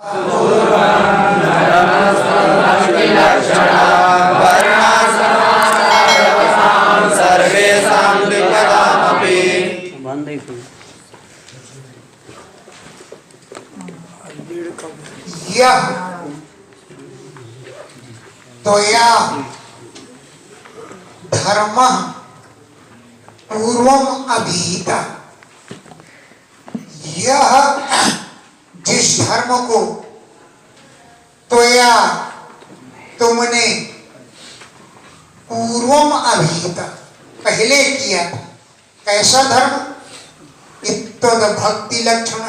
यह त्वया धर्म पूर्वम अभिहिता, यह जिस धर्म को त्वया तुमने पूर्वम अभिहिता पहले किया था, कैसा धर्म? इत्तद भक्ति लक्षण,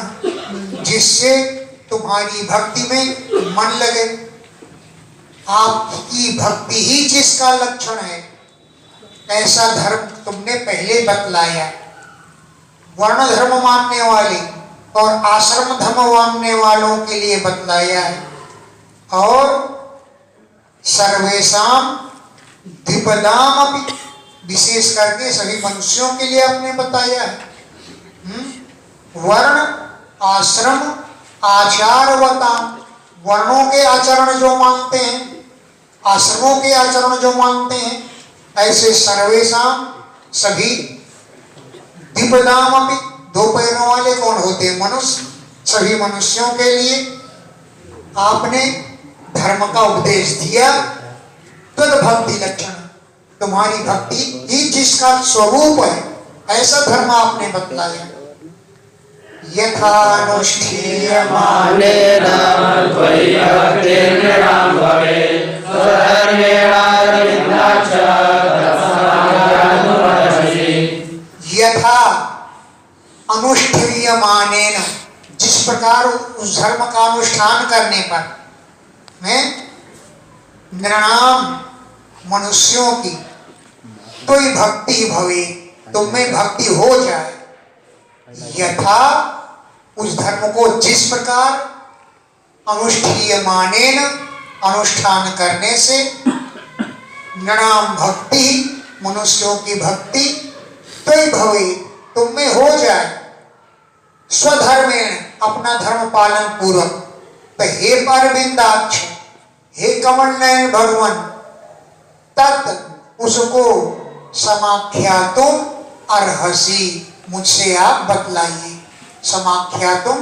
जिससे तुम्हारी भक्ति में मन लगे। आपकी भक्ति ही जिसका लक्षण है, ऐसा धर्म तुमने पहले बतलाया। वर्ण धर्म मानने वाले और आश्रम धर्म मानने वालों के लिए बतलाया है, और सर्वेशाम द्विपदाम अपि, विशेष करके सभी मनुष्यों के लिए आपने बताया है। वर्ण आश्रम आचारवता, वर्णों के आचरण जो मानते हैं, आश्रमों के आचरण जो मानते हैं, ऐसे सर्वेशाम सभी द्विपदाम अपि, दो पैरों वाले कौन होते हैं? मनुष्य। सभी मनुष्यों के लिए आपने धर्म का उपदेश दिया। तद भक्ति लक्षण, तुम्हारी भक्ति ही जिसका स्वरूप है, ऐसा धर्म आपने बतलाया। यथानुष्ठीयमानेन त्वय्यक्तेर्नृणां भवेत् स्वधर्मेणारविन्दाच्च तत्समागतमर्हसि। यथा अनुष्ठीयमानेन, जिस प्रकार उस धर्म का अनुष्ठान करने पर नृणाम मनुष्यों की कोई भक्ति भवे, तुम में भक्ति हो जाए। यथा उस धर्म को जिस प्रकार अनुष्ठीयमानेन अनुष्ठान करने से नृणाम भक्ति, मनुष्यों की भक्ति तो भवे, तुम में हो जाए। स्वधर्मेण, अपना धर्म पालन पूर्वक। तो हे परविंदाक्ष, हे कमल नयन भगवान, तत् उसको समाख्यातुम अर्हसि, मुझसे आप बतलाइए। समाख्यातुम,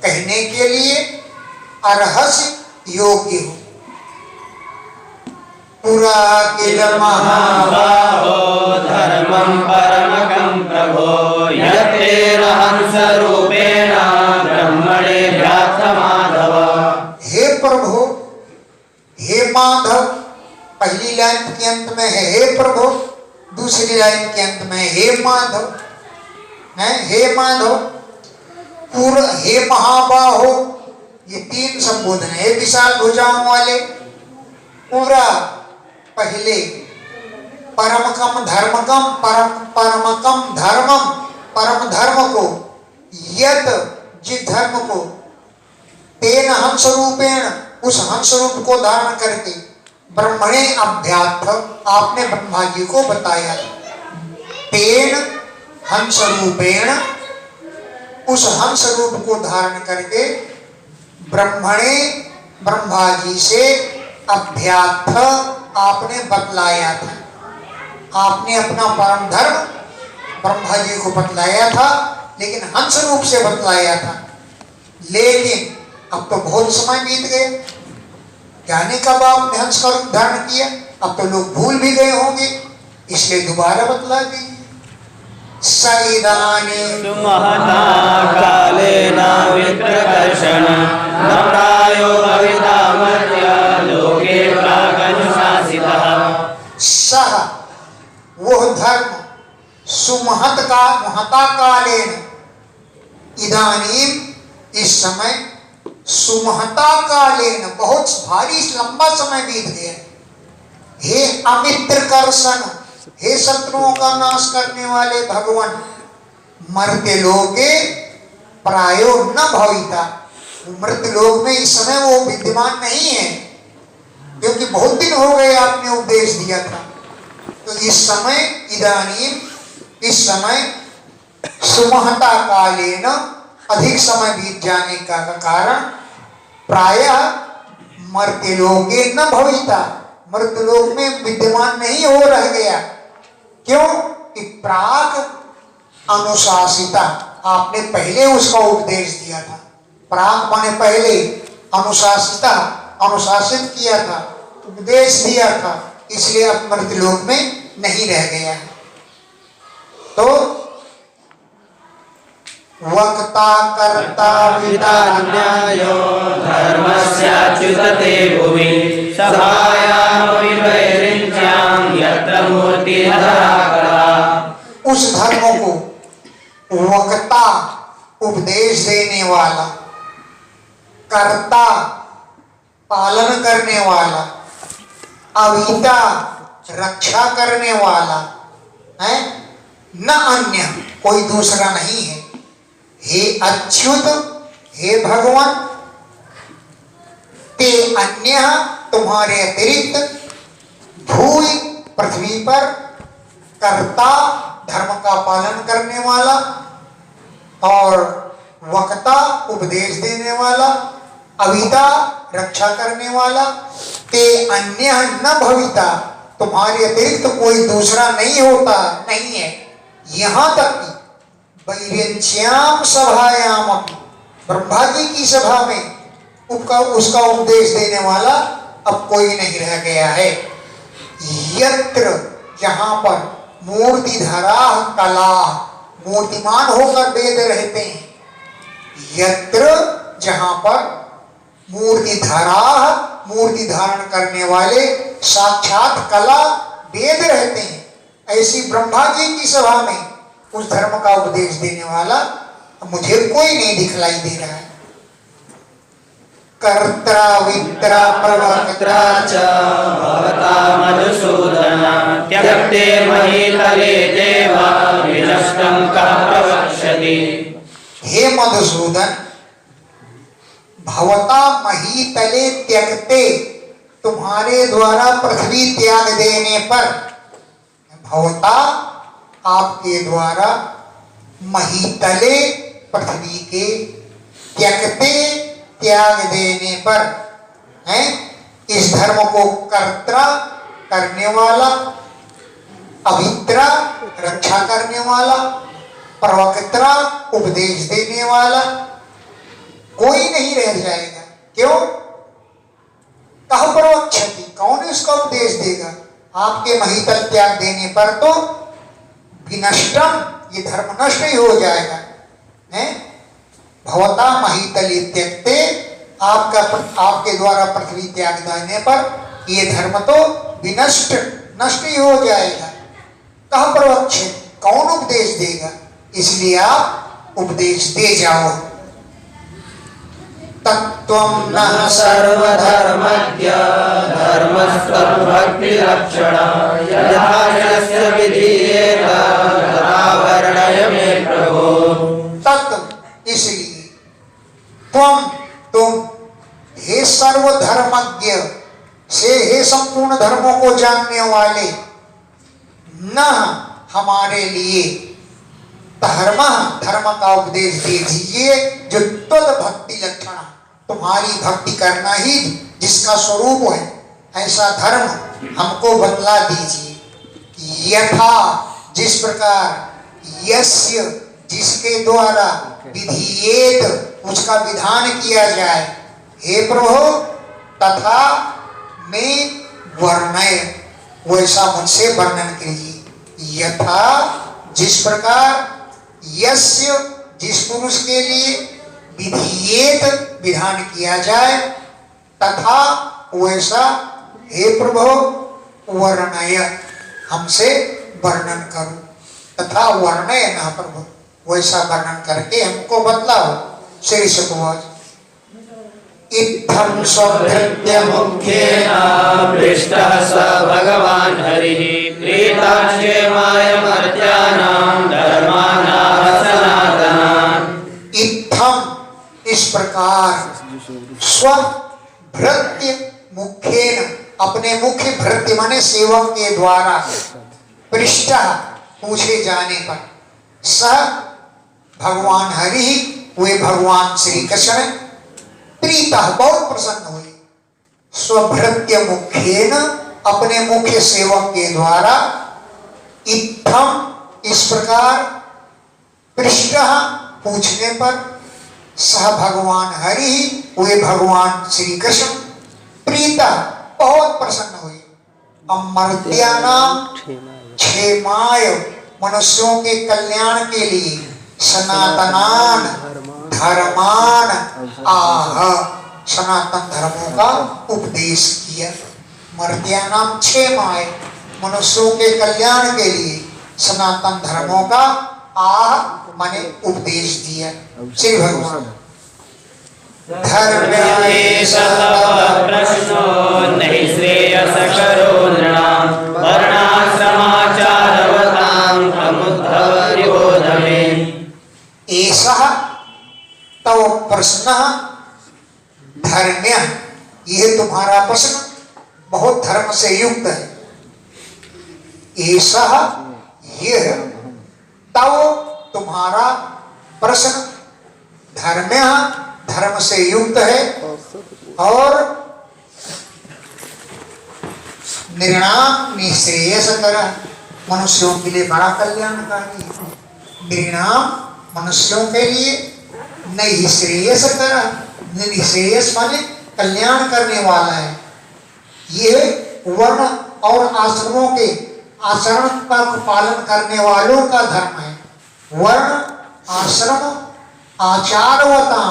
कहने के लिए, अर्हस, योग्य हो। पुरा किल महाबाहो धर्मं परमकं प्रभो यत्तेरहंस रूपेण ब्रह्मणे व्याप्त माधव। हे प्रभु, हे माधव, पहली लाइन के अंत में है हे प्रभु, दूसरी लाइन के अंत में हे माधव, हे माधव। पूरा हे महाबाहो, ये तीन संबोधन है। हे विशाल भुजाओं वाले, पूरा पहले परमकम धर्मकम, परमकम धर्मम, परम धर्म को, यत जिस धर्म को, तेन हंस रूपेण, उस हंस रूप को धारण करके, ब्रह्मणे अभ्याथ, आपने ब्रह्मा जी को बताया। तेन हंस रूपेण, उस हंस रूप को धारण करके ब्रह्मणे, ब्रह्मा जी से अभ्याथ, आपने बतलाया था। आपने अपना परम धर्म ब्रह्मा जी को बतलाया था, लेकिन हंस रूप से बतलाया था। लेकिन अब तो बहुत समय बीत गए, जाने कब आपने हंस का रूप धारण किया, अब तो लोग भूल भी गए होंगे, इसलिए दोबारा बतला दी। सइदानीं महता कालेन विप्रकर्षण न प्रायो भविता मर्त्य लोके प्रागनुशासितः। सह, वो धर्म, सुमहत का महता कालेन, इदानीं, इस समय, सुमहता कालेन, बहुत भारी लंबा समय बीत गया। हे अमित्र कर्षण, हे शत्रुओं का नाश करने वाले भगवान, मर्त्य लोके प्रायो न भविता, मृत लोक में इस समय वो विद्यमान नहीं है, क्योंकि बहुत दिन हो गए आपने उपदेश दिया था। तो इस समय, इदानीं, इस समय, सुमहता कालेन, अधिक समय बीत जाने का कारण प्रायः मर्त्यलोके न भविता, मर्त्यलोक में विद्यमान नहीं हो रह गया। क्यों कि प्राक अनुशासिता, आपने पहले उसका उपदेश दिया था। प्राक माने पहले, अनुशासिता अनुशासित किया था, उपदेश दिया था, इसलिए अब मर्त्यलोक में नहीं रह गया। तो वक्ता कर्ता पिता न्यायो धर्मस्याच्युत ते भुवि सभायामपि वैरिञ्च्यां यत्र मूर्तिधरा कला। उस धर्म को वक्ता उपदेश देने वाला, कर्ता पालन करने वाला, अविता रक्षा करने वाला है, न अन्य कोई दूसरा नहीं है। हे अच्युत, हे भगवान, ते अन्य तुम्हारे अतिरिक्त भूमि पृथ्वी पर कर्ता धर्म का पालन करने वाला और वक्ता उपदेश देने वाला, अविता रक्षा करने वाला, ते अन्य न भविता, तुम्हारे अतिरिक्त कोई दूसरा नहीं होता, नहीं है। यहां तक कि वैरिंच्याम सभायाम, ब्रह्मा जी की सभा में उसका उपदेश देने वाला अब कोई नहीं रह गया है। यत्र, जहां पर मूर्तिधरा कला, मूर्तिमान होकर वेद रहते हैं। यत्र, जहां पर मूर्तिधरा, मूर्ति धारण करने वाले साक्षात कला वेद रहते हैं, ऐसी ब्रह्मा जी की सभा में उस धर्म का उपदेश देने वाला मुझे कोई नहीं दिखलाई दे रहा है। कर्ता वित्रा प्रवक्त्रा च भवता मधुसूदन त्यक्ते महीतले देवा विनष्टं कः प्रवक्ष्यति। हे मधुसूदन, भवता महीतले त्यक्ते, तुम्हारे द्वारा पृथ्वी त्याग देने पर, भवता आपके द्वारा महीतले पृथ्वी के त्यक्ते त्याग देने पर है, इस धर्म को कर्ता करने वाला, अभित्रा रक्षा करने वाला, प्रवक्त्रा उपदेश देने वाला कोई नहीं रह जाएगा। क्यों? कह प्रवक्षति, कौन इसका उपदेश देगा? आपके महीतल त्याग देने पर तो विनष्टम, ये धर्म नष्ट ही हो जाएगा। है भवता महीतले त्यक्ते, आपके द्वारा पृथ्वी त्याग देने पर ये धर्म तो विनष्ट, नष्ट ही हो जाएगा। कह प्रवक्षति, कौन उपदेश देगा? इसलिए आप उपदेश दे जाओ। तत्त्वं न सर्वधर्मज्ञ धर्मस्त्वद्भक्तिलक्षण यथा यस्य विधीयेत तथा वर्णय मे प्रभो। तत्व, इसलिए तुम हे सर्वधर्मज्ञ से, हे संपूर्ण धर्मों को जानने वाले, न हमारे लिए धर्म, धर्म का उपदेश दे दीजिए जो तद भक्ति लक्षण, तुम्हारी भक्ति करना ही जिसका स्वरूप है, ऐसा धर्म हमको बतला दीजिए। यथा, जिस प्रकार, यस्य, जिसके द्वारा, विधीयेत, उसका विधान किया जाए। हे प्रभु, तथा में वर्णय, वैसा मुझसे वर्णन कीजिए। यथा, जिस प्रकार, यस्य, जिस पुरुष के लिए, विधीयेत, विधान किया जाए, तथा वैसा हे प्रभु वर्णय, हमसे वर्णन करो। तथा वर्णय ना प्रभु, वैसा वर्णन करके हमको बतलाओ। श्री सुखवाच इत्थं स्वभृत्य मुख्येन पृष्टः स भगवान् हरिः प्रीताक्षेमाय मर्त्यानां धर्मानां सनातनान्। इत्थं, इस प्रकार, स्वभृत्य मुख्येन, अपने मुख्य भृत्य माने सेवक के द्वारा, पृष्ठ पूछे जाने पर, स भगवान हरि, वे भगवान श्री कृष्ण, प्रीता बहुत प्रसन्न हुए। स्वभृत्य मुख्येन अपने मुख्य सेवक के द्वारा इत्थम इस प्रकार पृष्ठ पूछने पर सह भगवान हरि वे भगवान श्री कृष्ण प्रीता बहुत प्रसन्न हुए। अमर्त्यानाम क्षेमाय मनुष्यों के कल्याण के लिए सनातनान धर्मान आह सनातन धर्मों का उपदेश किया। मर्त्यानाम क्षेमाय मनुष्यों के कल्याण के लिए सनातन धर्मों का आह माने उपदेश दिया। श्री भगवान प्रश्नो नहि श्रेयसकरो नृणां वर्णाश्रमाचारवतां प्रमुद्ध मे। एषः तव प्रश्नः धर्म्य, यह तुम्हारा प्रश्न बहुत धर्म से युक्त है। एषः यह तव तुम्हारा प्रश्न धर्म्य धर्म से युक्त है और निर्णाम निश्रेयसकर मनुष्यों के लिए बड़ा कल्याणकारी है। निर्णाम मनुष्यों के लिए नहीं श्रेयसकर, निश्रेयस माने कल्याण करने वाला है। यह वर्ण और आश्रमों के आचरण का पालन करने वालों का धर्म है। वर्ण आश्रम आचारवता,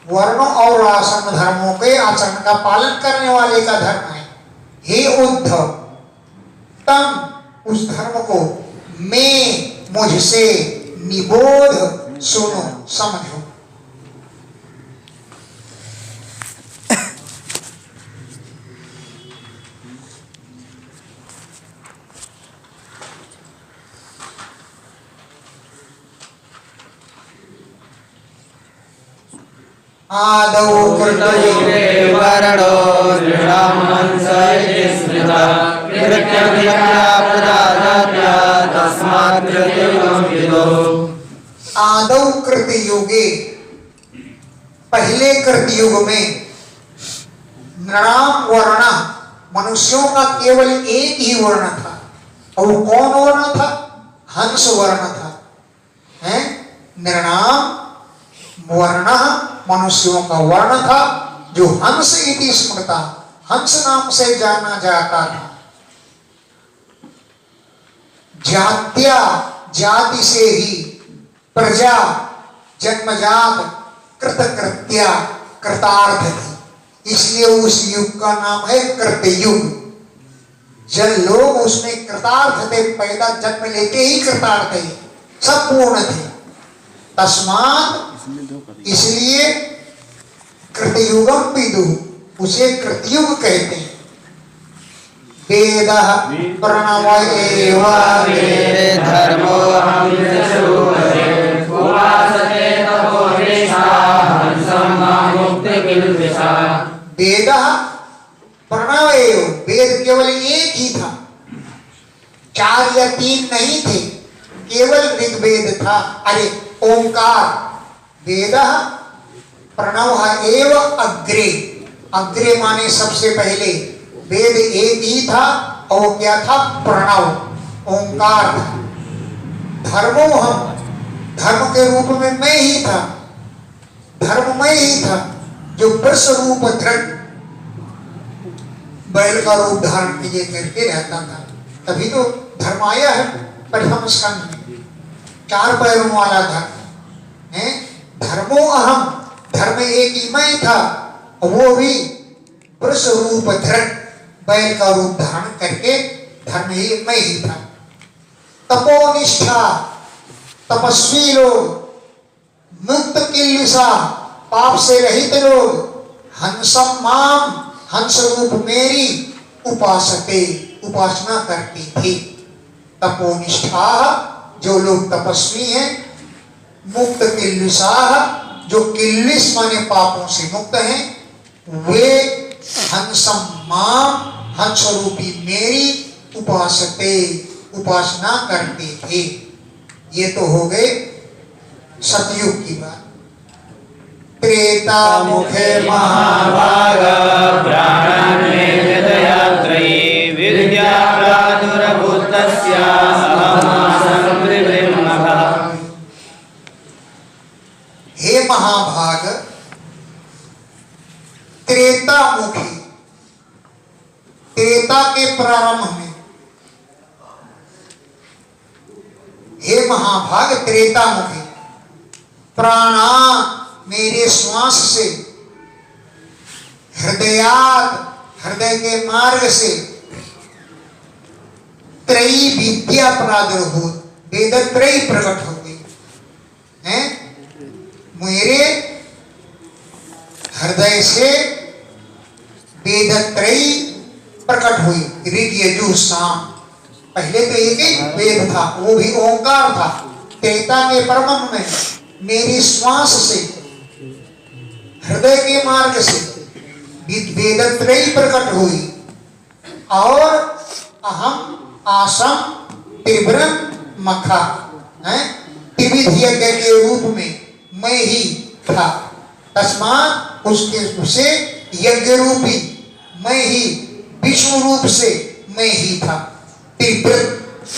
वर्ण और आश्रम धर्मों के आचरण का पालन करने वाले का धर्म है। हे उद्धव, तम उस धर्म को मैं मुझसे निबोध सुनो समझो। आदौ कृतयुगे वर्णो नृणामहंस इति स्मृता कृत्यभिज्ञा प्रदातव्या तस्मात् कृतयुगं विदो। आदौ कृतयुगे, पहले कृतयुग में नृणाम वर्ण मनुष्यों का केवल एक ही वर्ण था। और कौन वर्ण था? हंस वर्ण था। हैं? नृणाम वर्ण मनुष्यों का वर्ण था जो हंस इति स्मृता, हंस नाम से जाना जाता था। जात्या, जाति से ही, प्रजा जन्मजात, कृतकृत्या कृतार्थ थी, इसलिए उस युग का नाम है कृतयुग। जब लोग उसमें कृतार्थ थे, पैदा जन्म लेते ही कृतार्थ थे, सब पूर्ण थे। तस्मात् इसलिए कृतयुगम विदु, उसे कृतयुग कहते हैं। वेदः प्रणव एव धर्मो अहं चक्षुषे उपासते तपोनिष्ठा हंसं मुक्तिकिल्बिषा। वेदः प्रणव एव, वेद केवल एक ही था, 4 या 3 नहीं थे, केवल ऋग्वेद था। अरे ओंकार, वेदः प्रणव एव अग्रे, अग्रे माने सबसे पहले, वेद एक ही था और क्या था? प्रणव, ओंकार था। धर्मो हम, धर्म के रूप में मैं ही था, धर्ममय ही था जो वृष रूप दृढ़ बैल का रूप धारण किए करके रहता था। तभी तो धर्म आया है प्रथम स्कंध में, 4 पैरों वाला धर्म है। धर्मो अहम, धर्म एक ही मैं था, वो भी वृष रूप धृ बैल का रूप धारण करके धर्म ही मैं ही था। तपोनिष्ठा, तपस्वी लोग, मुक्त किल्बिषा, पाप से रहित लोग, हंसम माम, हंस रूप मेरी, उपासते, उपासना करते थे। तपोनिष्ठा, जो लोग तपस्वी हैं, मुक्त किल्बिषा, जो किल्बिष माने पापों से मुक्त हैं, वे हंसम माम, हंस रूपी मेरी, उपासते, उपासना करते थे। ये तो हो गए सतयुग की बात। त्रेता मुखे महाभाग प्राणान्मे हृदयात्रयी विद्या प्रादुर्भूतस्याः अहमासं त्रिविम्नः। हे महाभाग, त्रेता मुखी, त्रेता के प्रारंभ में, हे महाभाग त्रेता मुखी, प्राणा मेरे श्वास से, हृदयात हृदय के मार्ग से, त्रयी विद्या प्रादुर्भूत वेद त्रयी प्रकट हो गई हैं। मेरे हृदय से वेद त्रयी प्रकट हुई, ऋग यजु साम। पहले तो एक ही वेद था, वो भी ओंकार था। त्रेता के परम में मेरी श्वास से, हृदय के मार्ग से वेद त्रयी प्रकट हुई। और अहम आसम त्रिवृम मखा, त्रिविध यज्ञ के रूप में मैं ही था। तस्मात उसके से यज्ञ रूपी मैं ही, विष्णु रूप से मैं ही था। त्रिवृत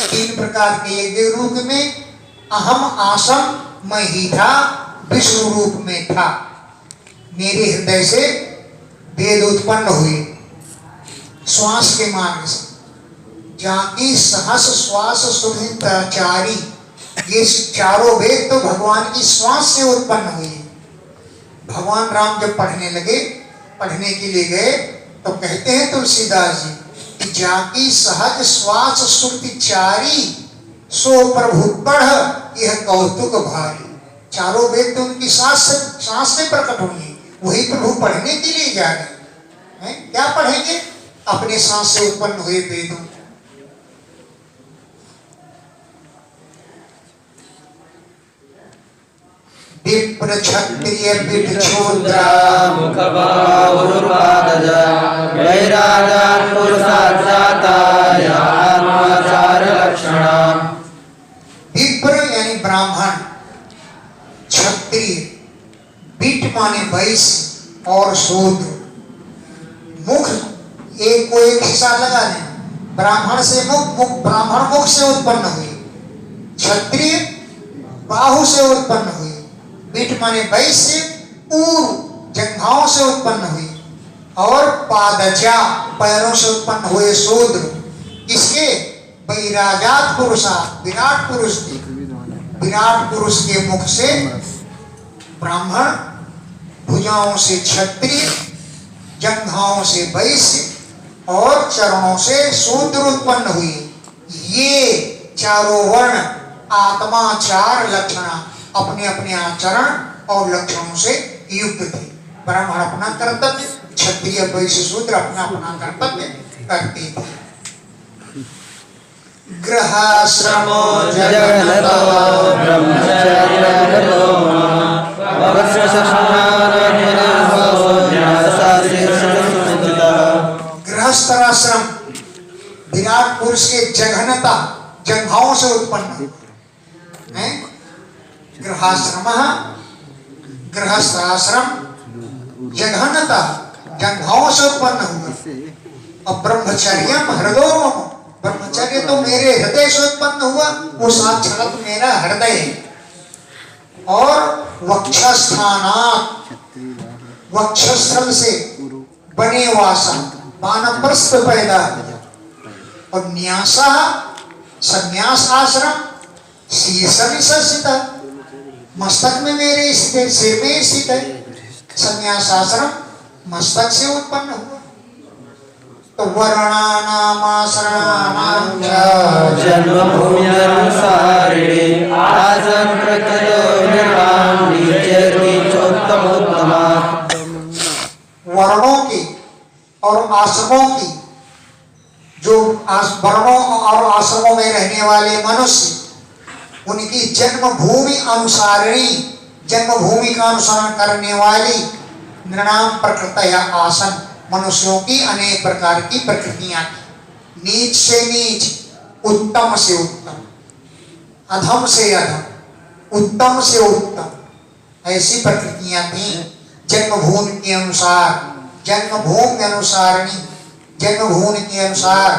तीन प्रकार के यज्ञ रूप में अहम आसम मैं ही था, विष्णु रूप में था। मेरे हृदय से वेद उत्पन्न हुए श्वास के मार्ग से। जाकी सहस श्वास सुधिताचारी, ये चारों वेद तो भगवान की श्वास से उत्पन्न हुए। भगवान राम जब पढ़ने लगे, पढ़ने के लिए गए, तो कहते हैं तुलसीदास जी कि जाकी सहज श्वास सुधिचारी, सो प्रभु पढ़ यह कौतुक भारी। चारों वेद तो उनकी सांस से प्रकट हुई, वही प्रभु पढ़ने के लिए जा रहे हैं। क्या पढ़ेंगे? अपने सांस से उत्पन्न हुए वेदों। विप्र क्षत्रिय विठोद्रा मुखबाहुरुपादजा वैराजात् पुरुषात् जाता आत्माचार लक्षणा। विप्र यानी ब्राह्मण, क्षत्रिय, विट माने वैश्य और शूद्र। मुख एक को एक हिस्सा लगा दें। ब्राह्मण से मुख, ब्राह्मण मुख से उत्पन्न हुई। क्षत्रिय बाहु से उत्पन्न हुई। विट माने वैश्य, ऊर जंघाओं से उत्पन्न हुई। और पादजा पैरों से उत्पन्न हुए शूद्र। किसके? वैराजात पुरुषा, विराट पुरुष के, विराट पुरुष के मुख से ब्राह्मण, भुजाओं से क्षत्रिय, जंघाओं से वैश्य और चरणों से शूद्र उत्पन्न हुई। ये चारों वर्ण आत्माचार लक्षणा, अपने अपने आचरण और लक्षणों से युक्त थे। ब्राह्मण अपना कर्तव्य, क्षत्रिय वैश्य शूद्र अपना अपना कर्तव्य करते थे। गृहाश्रमो जगन्नाथो ब्रह्मचर्यगतो गृहस्थ आश्रम विराट पुरुष के जघनता, जंघाओं से उत्पन्न है। गृहाश्रम, गृहस्थ आश्रम जघनता, जंघाओं से उत्पन्न हुआ। और ब्रह्मचर्यम हृदय, ब्रह्मचर्य तो मेरे हृदय से उत्पन्न हुआ, वो साक्षात मेरा हृदय है। और वक्षस्थानात्, वक्षस्थल से बने वासा, वानप्रस्थ पैदा हुआ। और न्यासा संन्यास आश्रम शीर्षम स्थित, मस्तक में मेरे स्थित, सिर में स्थित है। संन्यास आश्रम मस्तक से उत्पन्न हुआ। तो वर्णानाम आश्रमाणां जन्मभूम्यनुसारिणे आसन प्रकृतो निर्वाण नीचेति चोत्तमोत्तमा। वर्णों की और आश्रमों की, जो वर्णों और आश्रमों में रहने वाले मनुष्य, उनकी जन्मभूमि अनुसारिणी, जन्मभूमि का अनुसरण करने वाली नृणाम प्रकृतया आसन, मनुष्यों की अनेक प्रकार की प्रकृतियां थी। नीच से नीच, उत्तम से उत्तम, अधम से अधम, उत्तम से उत्तम, ऐसी प्रकृतियां थी। जन्मभूमि के अनुसार, जन्मभूमि अनुसारणी, जन्मभूमि के अनुसार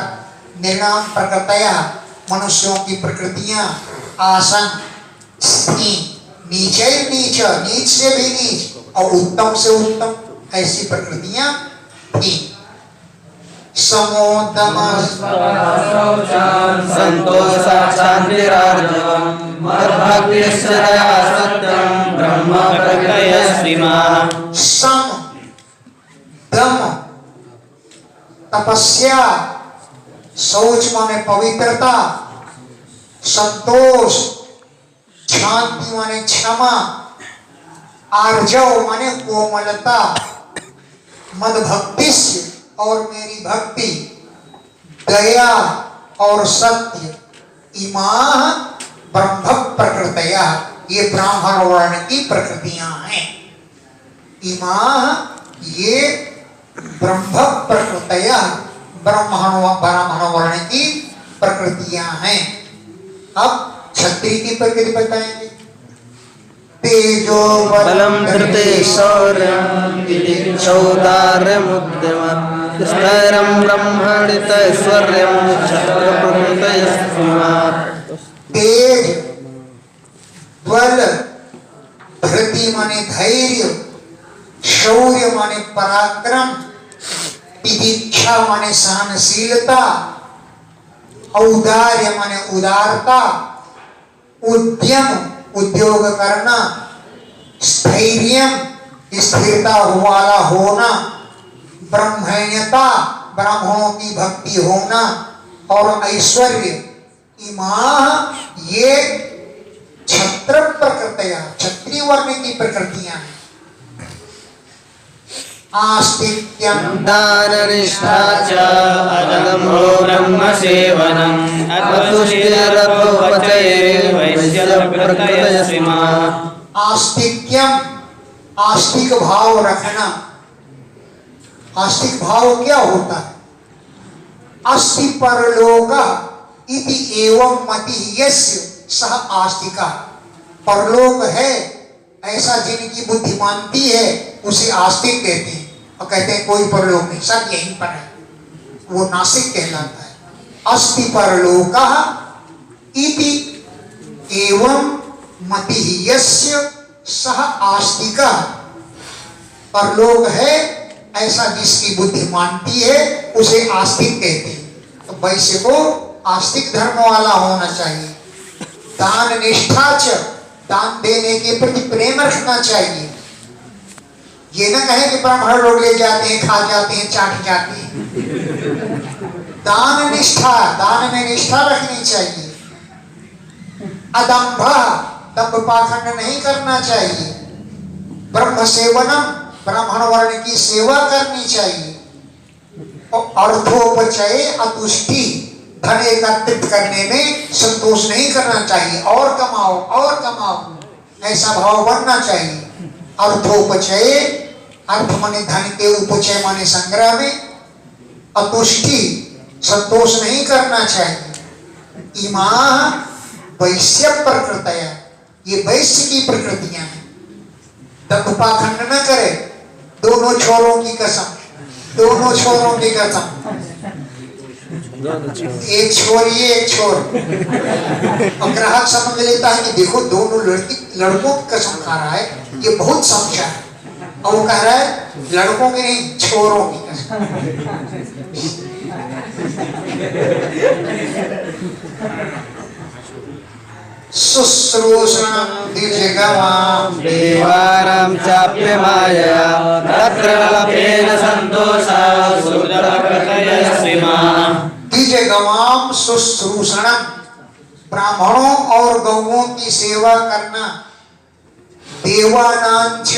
निर्णाम प्रकृतया मनुष्यों की प्रकृतियां आसन स्थिति नीचे नीच, नीच से भी नीच और उत्तम से उत्तम ऐसी प्रकृतियां थी। समोदम संतोष शांतिरार्जवम मद्भक्तिश्चरया सत्यम ब्रह्म प्रकृतय श्रीमान्। सम दम तपस्या, शौच माने पवित्रता, संतोष, शांति माने क्षमा, आर्जव माने कोमलता, मद्भक्ति और मेरी भक्ति, दया और सत्य, इमा ब्रह्म प्रकृतया ये ब्राह्मण वर्ण की प्रकृतियां हैं। इमा ये ब्रह्म प्रकृतया ब्राह्मण वर्ण की प्रकृतियां हैं। अब क्षत्रिय की प्रकृति बताएंगे। तेजो बलम धृते शौर्यं चौदार्यमुद्यमं स्थैर्यं ब्रह्मणितैश्वर्यं क्षत्रप्रकृतय श्रीमान्। तेज, बल, धृति माने धैर्य, शौर्य माने पराक्रम, तितिक्षा माने सहनशीलता, औदार्य माने उदारता, उद्यम उद्योग करना, स्थैर्य स्थिरता वाला होना, ब्रह्मण्यता ब्राह्मणों की भक्ति होना और ऐश्वर्य, इमा ये क्षत्र प्रकृतियां क्षत्रिय वर्ण की प्रकृतियां हैं। आस्तिक्यं दाननिष्ठा च अदम्भो ब्रह्मसेवनम् अतुष्टिरतोपचये वैश्यप्रकृतय श्रीमान्। आस्तिक्यम आस्तिक भाव रखना। आस्तिक भाव क्या होता है? अस्ति परलोक इति एवं मति यस्य सह आस्तिका। परलोक है ऐसा जिनकी बुद्धिमानती है उसे आस्तिक कहते हैं। और कहते हैं कोई परलोक नहीं, सब यहीं पर है, वो नास्तिक कहलाता है। अस्ति परलोका इति एवं मति यस्य सह आस्तिका। परलोक है ऐसा जिसकी बुद्धि मानती है उसे आस्तिक कहते हैं। तो वैश्य को आस्तिक धर्म वाला होना चाहिए। दान निष्ठा च दान देने के प्रति प्रेम रखना चाहिए। ये ना कहे कि ब्राह्मण लोग ले जाते हैं, खा जाते हैं, चाट जाते हैं। दान निष्ठा, दान में निष्ठा रखनी चाहिए। अदम्भ दम्भ पाखंड नहीं करना चाहिए। ब्रह्म सेवनम ब्राह्मण वर्ण की सेवा करनी चाहिए। और अर्थोपचय अतुष्टि धन एकत्रित करने में संतोष नहीं करना चाहिए। और कमाओ और कमाओ ऐसा भाव बनना चाहिए। अर्थोपचय, अर्थ माने धन के, उपचय माने संग्रह में, अतुष्टि संतोष नहीं करना चाहिए। इमा वैश्य प्रकृतया ये वैश्य की प्रकृतियां हैं। दंभपाखंड न करे। दोनों छोरों की कसम, दोनों छोरों की कसम, एक छोर ये एक छोर। और ग्राहक समझ लेता है कि देखो दोनों लड़कों की कसम खा रहा है, ये बहुत समझा है। और वो कह रहा है लड़कों की नहीं, छोरों की कसम। शुश्रूषणं द्विजगवां देवानां चाप्य मायया तत्र लभेन सन्तोषः शूद्रप्रकृतय श्रीमान्। द्विजगवां शुश्रूषणं ब्राह्मणों और गौओं की सेवा करना। देवानांच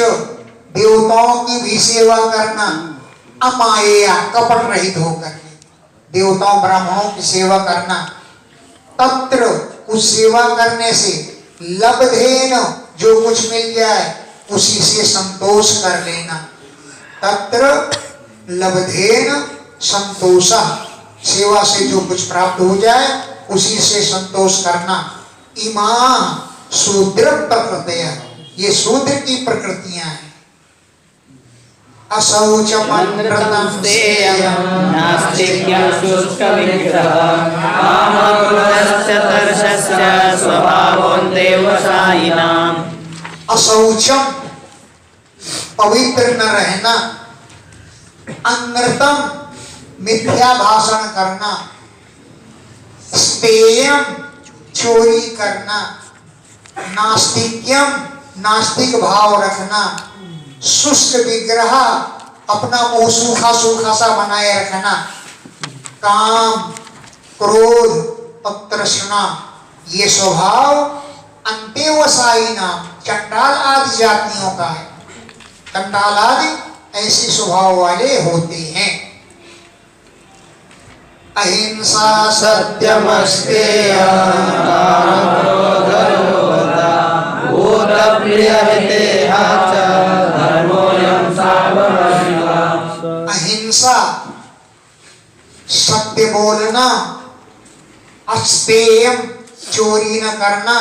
देवताओं की भी सेवा करना। अमायया कपट रहित होकर देवताओं ब्राह्मणों की सेवा करना। तत्र उस सेवा करने से लब्धेन जो कुछ मिल जाए उसी से संतोष कर लेना। तत्र लब्धेन संतोषः सेवा से जो कुछ प्राप्त हो जाए उसी से संतोष करना। इमा शूद्र प्रकृतियां ये शूद्र की प्रकृतियां हैं। अशौचमनृतं सेयम् नास्तिक्यं शुष्कविग्रहः कामक्रोधस्य तर्षस्य स्वभावोऽन्तेव सायिनाम् अशौचम पवित्र न रहना, अनृतम मिथ्या भाषण करना, स्तेयम चोरी करना, नास्तिक्यम नास्तिक भाव रखना, शुष्क विग्रह अपना मुंह सूखा सूखा सा बनाए रखना, काम क्रोध और तृष्णा ये स्वभाव अंत्यवसायी नाम चंडाल आदि जातियों का है। चंडाल आदि ऐसे स्वभाव वाले होते हैं। अहिंसा सत्यमस्तेय अहिंसा सत्य बोलना, अस्तेयम चोरी न करना,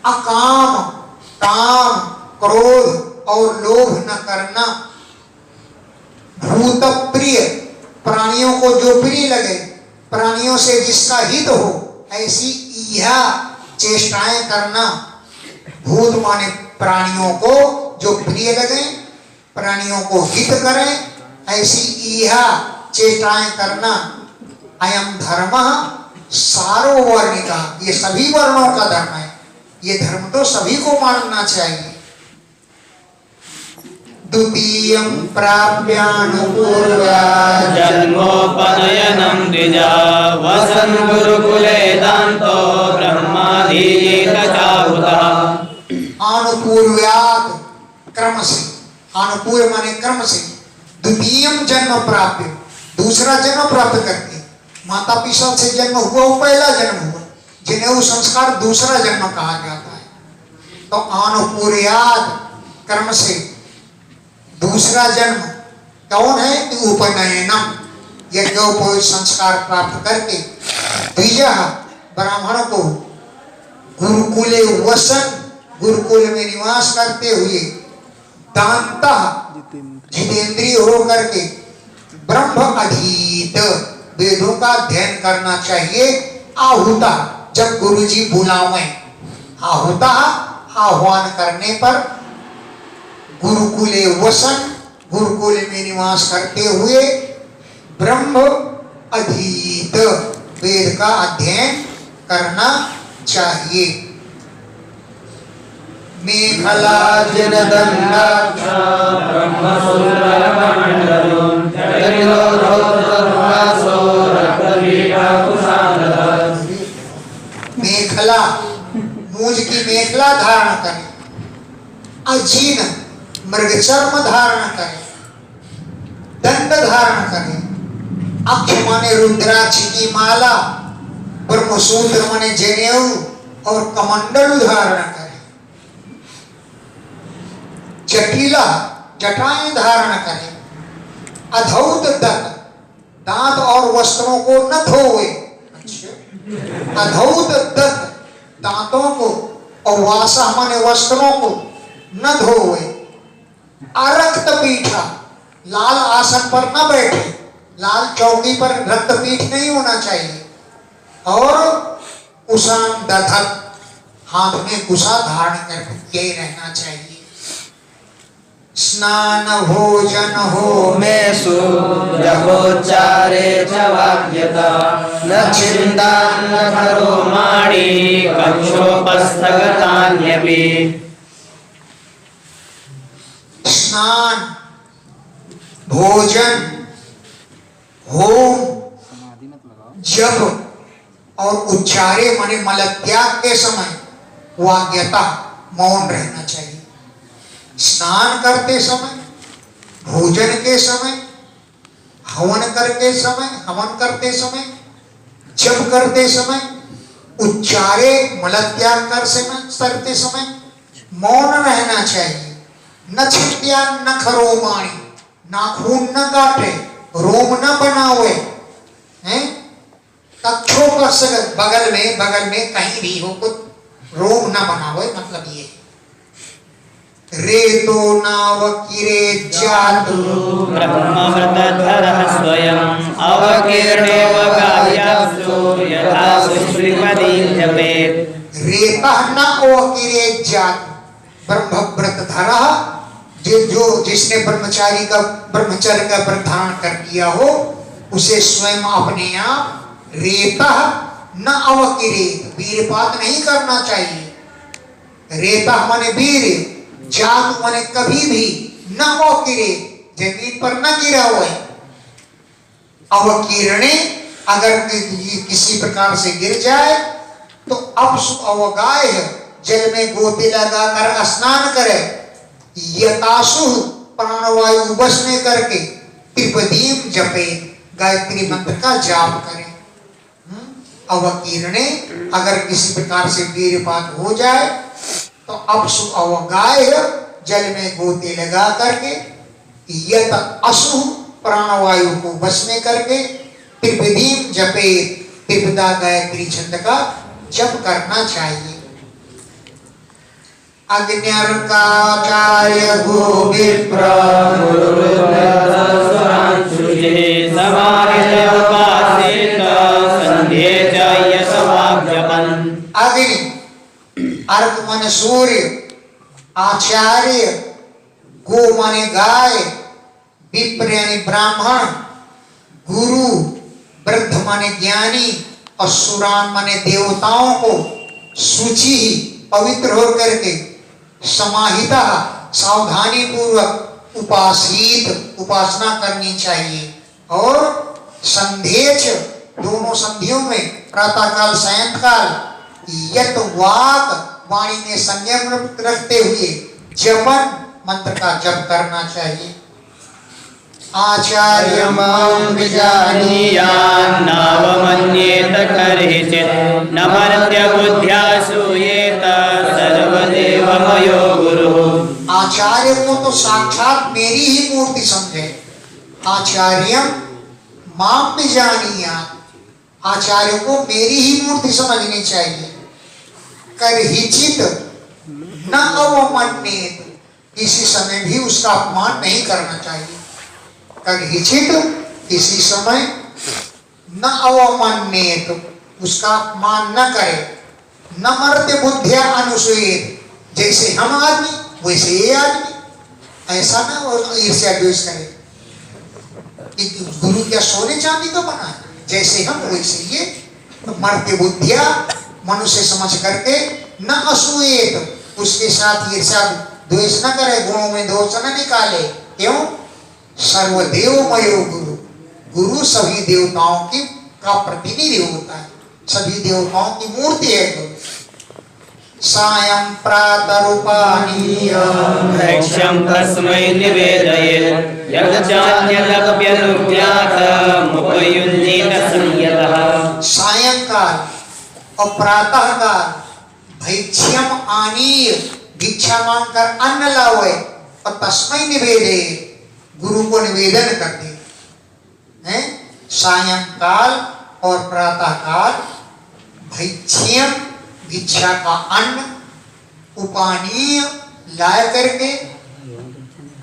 अकाम काम क्रोध और लोभ न करना, भूत प्रिय प्राणियों को जो प्रिय लगे, प्राणियों से जिसका हित हो ऐसी इहा चेष्टाएं करना। भूत माने प्राणियों को जो प्रिय लगे, प्राणियों को हित करें ऐसी इहा चेष्टाएं करना। अयम धर्म सार्ववर्णिका, ये सभी वर्णों का धर्म है। ये धर्म तो सभी को मानना चाहिए। द्वितीयं प्राप्यानुपूर्वा जन्मोपनयनं द्विजा वसन् गुरुकुले दान्तो ब्रह्मादीयेत चाहुतः। अनुपूर्व्यात् क्रम से, अनुपूर्व माने क्रम से, द्वितीयं जन्म प्राप्य दूसरा जन्म प्राप्त करके, माता पिता से जन्म हुआ वो पहला जन्म हुआ, जिन्हें वो संस्कार दूसरा जन्म कहा जाता है। तो अनुपूर्व्यात् क्रम से दूसरा जन्म कौन है कि उपनयनम, यज्ञोपवीत संस्कार प्राप्त करके द्विजा ब्राह्मण को गुरुकुले वसन, गुरुकुल में निवास करते हुए दांता जितेंद्रिय होकर के ब्रह्म अधीत वेदों का अध्ययन करना चाहिए। आहुता जब गुरुजी बुलावे, आहुता आह्वान करने पर गुरुकुले वसन, गुरुकुल में निवास करते हुए ब्रह्म अधीत वेद का अध्ययन करना चाहिए। मेखला मेखला मूज की मेखला धारण करें, अजीन मृगचर्म धारण करें, दंड धारण करें, अक्ष माने रुद्राक्ष की माला, ब्रह्मसूत्र माने जनेऊ और कमंडल धारण करें, जटिला जटाएं धारण करें, अधौत दत्त दांत और वस्त्रों को न धोए, अधौत दत्त दांतों को और वासा माने वस्त्रों को न धोए, अरक्त पीठा लाल आसन पर न बैठे, लाल चौकी पर रक्त पीठ नहीं होना चाहिए, और कुशान दधत हाथ में कुशा धारण करके रहना चाहिए। स्नान भोजन हो में जहोच्चारे च वाक्यता न चिंता न करो माणी कक्षोपस्थगतान्यपि। स्नान भोजन होम जप और उच्चारे माने मलत्याग के समय वाग्यता मौन रहना चाहिए। स्नान करते समय, भोजन के समय, हवन करते समय, हवन करते समय, जप करते समय, उच्चारे मलत्याग करते समय मौन रहना चाहिए। न छिट्या न खरो माणी, नाखून न काटे, रोम न बनावे, हैं? कक्षों पर बगल में कहीं भी हो कुछ रोम न बनावे, मतलब ये रेतो नावकिरे जातु ब्रह्मव्रतधरः स्वयं अवकीर्णेव कार्यासु यथा सुश्रीपदीं जपेत्। रेतः न अवकिरे जातु, ब्रह्मव्रतधरः जो जिसने ब्रह्मचर्य का परिधान कर लिया हो उसे स्वयं अपने आप रेतः न अवकिरेत, वीरपात नहीं करना चाहिए। रेतः माने वीर, जात माने कभी भी न अवकिरेत, जमीन पर न गिरा हुआ है। अवकीर्णे अगर किसी प्रकार से गिर जाए तो अपसु अवगाय जल में गोते लगाकर स्नान करे, यतासु प्राणवायु बस में करके त्रिपदीम जपे, गायत्री मंत्र का जाप करें। अवकीर्णे अगर किसी प्रकार से वीरपात हो जाए तो अपसु अवगाय जल में गोते लगा करके, यत असु प्राणवायु को बस में करके त्रिपदीम जपे, त्रिपदा गायत्री छंद का जप करना चाहिए। अग्न्यर्काचार्य गो विप्र अग्नि अर्क माने सूर्य, आचार्य, गो माने गाय, विप्र यानी ब्राह्मण, गुरु, वृद्ध माने ज्ञानी, असुरान माने देवताओं को सूची पवित्र होकर के समाहिता सावधानी पूर्वक उपासित उपासना करनी चाहिए। और संध्येच दोनों संधियों में प्रातः काल सायंकाल यत वाक वाणी में संयम रखते हुए जपन मंत्र का जप करना चाहिए। आचार्य मां विजानीयान्नावमन्येत करिचित् न मर्त्य बुद्ध्या सूयेत सर्वदेवमयो गुरुः। आचार्य को तो साक्षात मेरी ही मूर्ति समझे। आचार्यम मां विजानीयात्, आचार्य को मेरी ही मूर्ति समझनी चाहिए। करहिचित न अवमन्येत, किसी समय भी उसका अपमान नहीं करना चाहिए। करहिचित किसी समय न अवमन्येत, उसका अपमान न करे। न मर्त्य बुद्धिया अनुसूयेत, जैसे हम आदमी वैसे ये आदमी, ऐसा ना ईर्ष्या द्वेष करे कि गुरु क्या सोने चांदी तो बना है, जैसे हम वैसे ये। तो मर्त्य बुद्धिया मनुष्य समझ करके न असूयेत, उसके साथ ईर्ष्या द्वेष न करे, गुणों में दोष न निकाले। क्यों? सर्वदेवमयो गुरु, गुरु सभी देवताओं की का प्रतिनिधि होता है, सभी देवताओं की मूर्ति है गुरु। सायं प्रातरूपानीय भैक्ष्यं तस्मै निवेदयेत् यज्ञान्यदप्यनुज्ञातमुपयुञ्जीत संयतः। सायंकाल और प्रातः काल भैक्ष्यम आनीय, भिक्षा मांगकर अन्न लावे और तस्मै निवेदे, गुरु को निवेदन कर दे। हैं? सायंकाल और प्रातः काल भैक्ष्यम भिक्षा का अन्न, उपानीय लाया करके,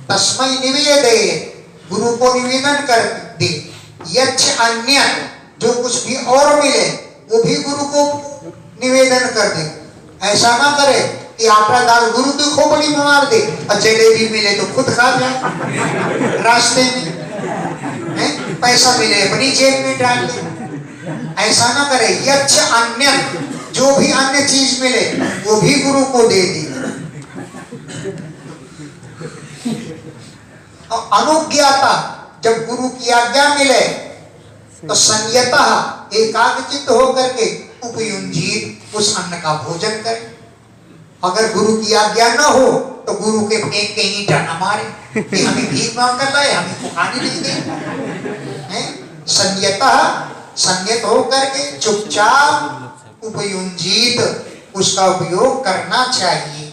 तस्मै निवेदे, गुरु को निवेदन कर दे। यच्च अन्य, जो कुछ भी और मिले वो भी गुरु को निवेदन कर दे। ऐसा ना करे कि आटा दाल गुरु की खोपड़ी में मार दे और जलेबी मिले तो खुद खा जाए रास्ते में, पैसा मिले अपनी जेब में डाल दे। ऐसा ना करे। यच्च अन्य, जो भी अन्य चीज मिले वो भी गुरु को दे दी। और अनुज्ञाता, जब गुरु की आज्ञा मिले तो संयतः एकाग्रचित्त होकर के उपयुंजीत उस अन्न का भोजन करे। अगर गुरु की आज्ञा न हो तो गुरु के फेंक के ईंटा न मारे कि हमें भीख मांग कर लाए, हमें को खाने नहीं दे। संयतः, संयत होकर के चुपचाप उपयुंजीत उसका उपयोग करना चाहिए।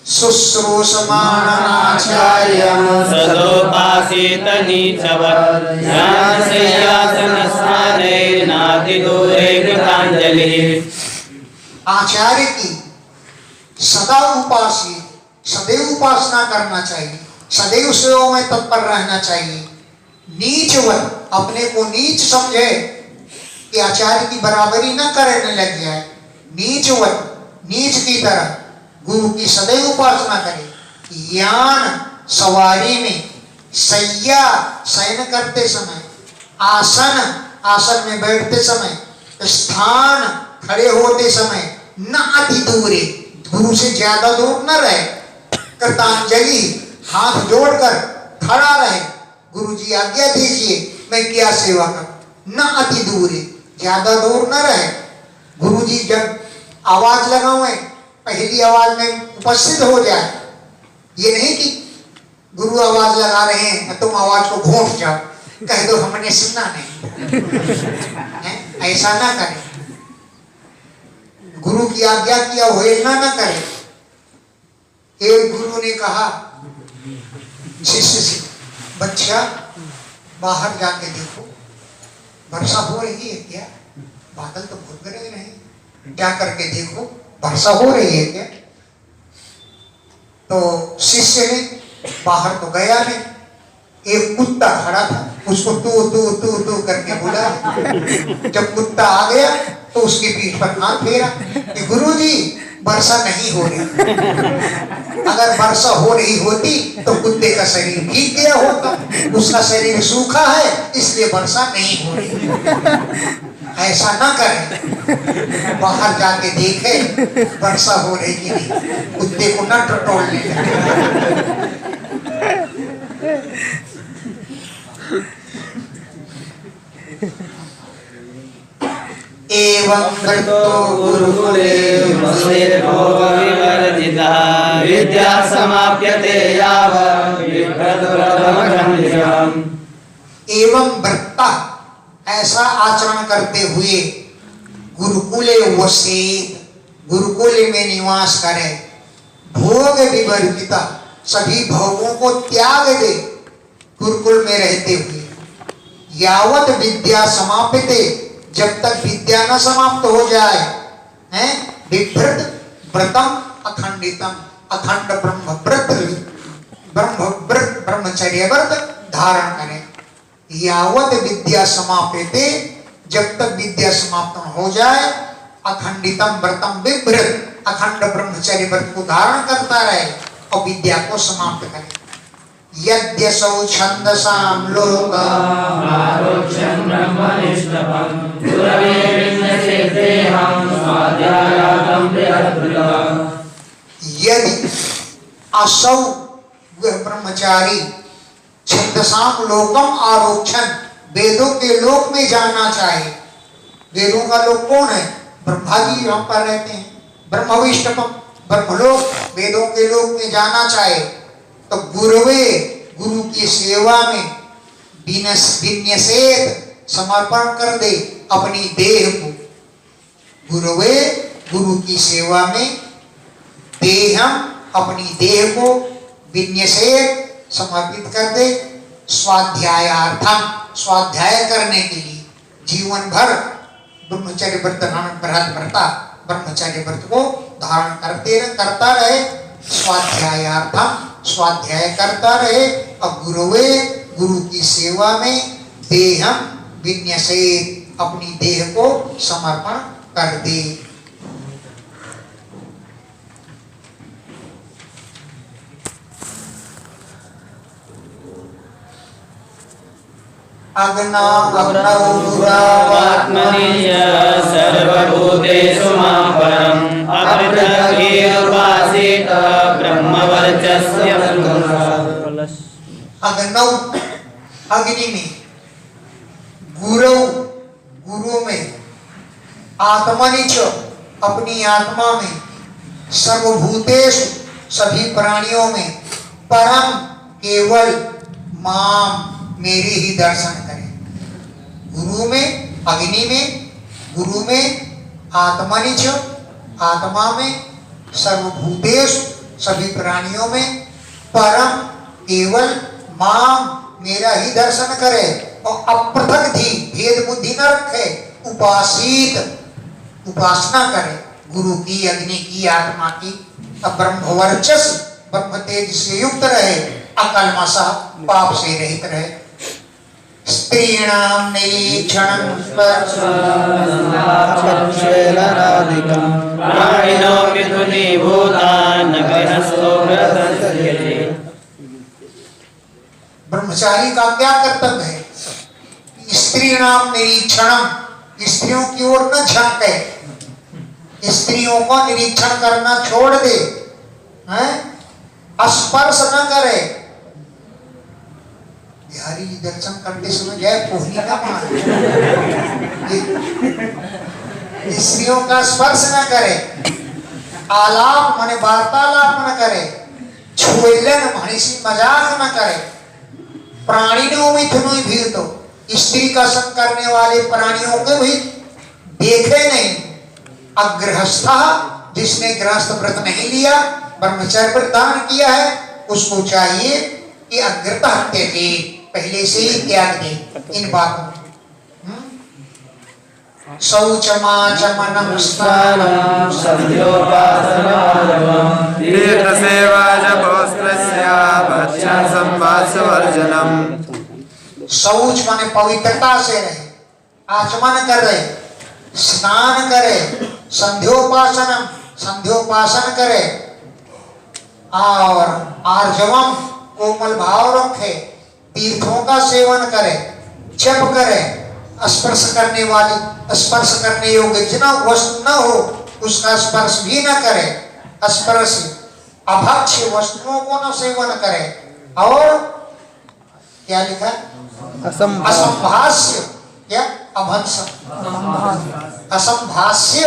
शुश्रूषमाणाचार्यं सदोपासीत नीचवत् ध्यानशय्यासनस्थानैर्नातिदूरे कृताञ्जलिः। आचार्य की सदा उपासी सदैव उपासना करना चाहिए, सदैव सेवा में तत्पर रहना चाहिए। नीचवत, अपने को नीच समझे कि आचार्य की बराबरी न करने लग जाए। नीचवत, नीच की तरह गुरु की सदैव उपासना करे। यान, सवारी में, सैया, शयन करते समय, आसन, आसन में बैठते समय, स्थान, खड़े होते समय, न अति दूरे, गुरु से ज्यादा दूर न रहे। कृतांजलि, हाथ जोड़कर खड़ा रहे, गुरु जी आज्ञा दीजिए मैं क्या सेवा करूं। न अति दूरे, ज्यादा दूर न रहे। गुरु जी जब आवाज लगाए पहली आवाज में उपस्थित हो जाए। ये नहीं कि गुरु आवाज लगा रहे हैं तुम आवाज को घोंट जाओ, कह दो हमने सुना नहीं। ऐसा ना करें, गुरु की आज्ञा की अवहेलना न करें। एक गुरु ने कहा शिष्य से, बच्चा बाहर जाके देखो वर्षा हो रही है क्या? बादल तो बहुत गरज रहे हैं, जा करके देखो वर्षा हो रही है क्या? तो शिष्य ने बाहर तो गया नहीं, एक कुत्ता खड़ा था, उसको तू तू तू तू करके बुला। जब कुत्ता आ गया तो उसकी पीठ पर हाथ फेरा कि गुरुजी वर्षा नहीं हो रही। अगर वर्षा हो रही होती तो कुत्ते का शरीर भीग गया होता, उसका शरीर सूखा है इसलिए वर्षा नहीं हो रही। ऐसा ना करें, बाहर जाके देखे वर्षा हो रही कि नहीं, कुत्ते को न टटोलने लगे। एवं वृत्तो गुरुकुले विवर्जितः विद्या समाप्यते यावत् विभ्रतव्रतमखण्डितम्। एवं वृत्ता, ऐसा आचरण करते हुए गुरुकुले वसेत, गुरुकुल में निवास करे। भोग विवर्जिता, सभी भोगों को त्याग दे गुरुकुल में रहते हुए। यावत विद्या समाप्यते, जब तक विद्या न समाप्त हो जाए, हैं? विभ्रत व्रतम अखंडितम, अखंड ब्रह्म व्रत ब्रह्मचर्य व्रत धारण करें। यावत विद्या समाप्यते, जब तक विद्या समाप्त न हो जाए, अखंडितम व्रतम विभ्रत, अखंड ब्रह्मचर्य व्रत को धारण करता रहे और विद्या को समाप्त करे। यद्यसौ छंदसाम लोकम् आरोक्ष्यं ब्रह्मनिष्ठं गुरवे विन्यसेतेऽहं स्वाध्यायार्थं बृहद्कृतम्। यदि असौ, वह ब्रह्मचारी, छंदसाम लोकम आरोक्षण, वेदों के लोक में जाना चाहे। वेदों का लोक कौन है? ब्रह्मा जी यहाँ पर रहते हैं, ब्रह्मविष्टपम, ब्रह्मलोक, वेदों के लोक में जाना चाहे तो गुरुवे, गुरु की सेवा में विन्यसेत, समर्पण कर दे अपनी देह को। गुरुवे, गुरु की सेवा में देहम, अपनी देह को विन्यसेत, समर्पित कर दे। स्वाध्यायार्थम, स्वाध्याय करने के लिए, जीवन भर ब्रह्मचर्य व्रत ब्रह्मचर्य व्रत को धारण करता रहे। स्वाध्यायार्थम, स्वाध्याय करता रहे। और गुरुवे, गुरु की सेवा में देहम विन्यसेत, अपनी देह को समर्पण कर दे। अग्ना आत्मनि सर्वभूतेषु मां परम् अपृथक् ब्रह्मवर्चस्य। अग्नौ, अग्नि में, गुरु, गुरु में, आत्मनि च, अपनी आत्मा में, सर्वभूतेषु, सभी प्राणियों में, परम, केवल, माम, मेरे ही दर्शन करें। गुरु में, अग्नि में, गुरु में, आत्मनि च, आत्मा में, सर्वभूतेषु, सभी प्राणियों में, परम, केवल, माम, मेरा ही दर्शन करे। और अपृथक धी, भेद बुद्धि न रखे, उपासित, उपासना करे गुरु की, अग्नि की, आत्मा की। अब ब्रह्मवर्चस, ब्रह्म तेज से युक्त रहे, अकल्मषः पाप से रहित रहे। स्त्रीणां निरीक्षणं स्पर्शेनादिकं प्राणिनो मिथुनीभूतान् गृहस्थो व्रतस्य। ब्रह्मचारी का क्या कर्तव्य है? स्त्रीणां निरीक्षणं, स्त्रियों की ओर न झांके, स्त्रियों को निरीक्षण करना छोड़ दे, हैं? स्पर्श न करे। बिहारी जी दर्शन करते समय जय कोहली का मान, स्त्रियों का स्पर्श न करे, आलाप माने वार्तालाप न करे, छुएलन माने मजाक न करे। प्राणियों में मिथुनो भीतो, स्त्री का संग करने वाले प्राणियों को भी देखे नहीं। अगृहस्था, जिसने गृहस्थ व्रत नहीं लिया, ब्रह्मचर्य व्रत धारण किया है, उसको चाहिए कि अग्रता हत्या की पहले से ही त्याग दे इन बातों। शौचमाचमनं स्नानं संध्योपासनादिकं तीर्थसेवा जपोस्त्रस्य भक्षण संवासवर्जनम्। शौच माने पवित्रता से रहे, आचमन करे, स्नान करे, संध्योपासन करे, और आर्जवम कोमल भाव रखे, तीर्थों का सेवन करे, जप करे, स्पर्श करने योग्य जिन वस्तु न हो उसका स्पर्श भी न करे, स्पर्श अभक्ष्य वस्तुओं को न सेवन करे, और क्या लिखा? असंभाष्य, क्या? अभंस, असंभाष्य,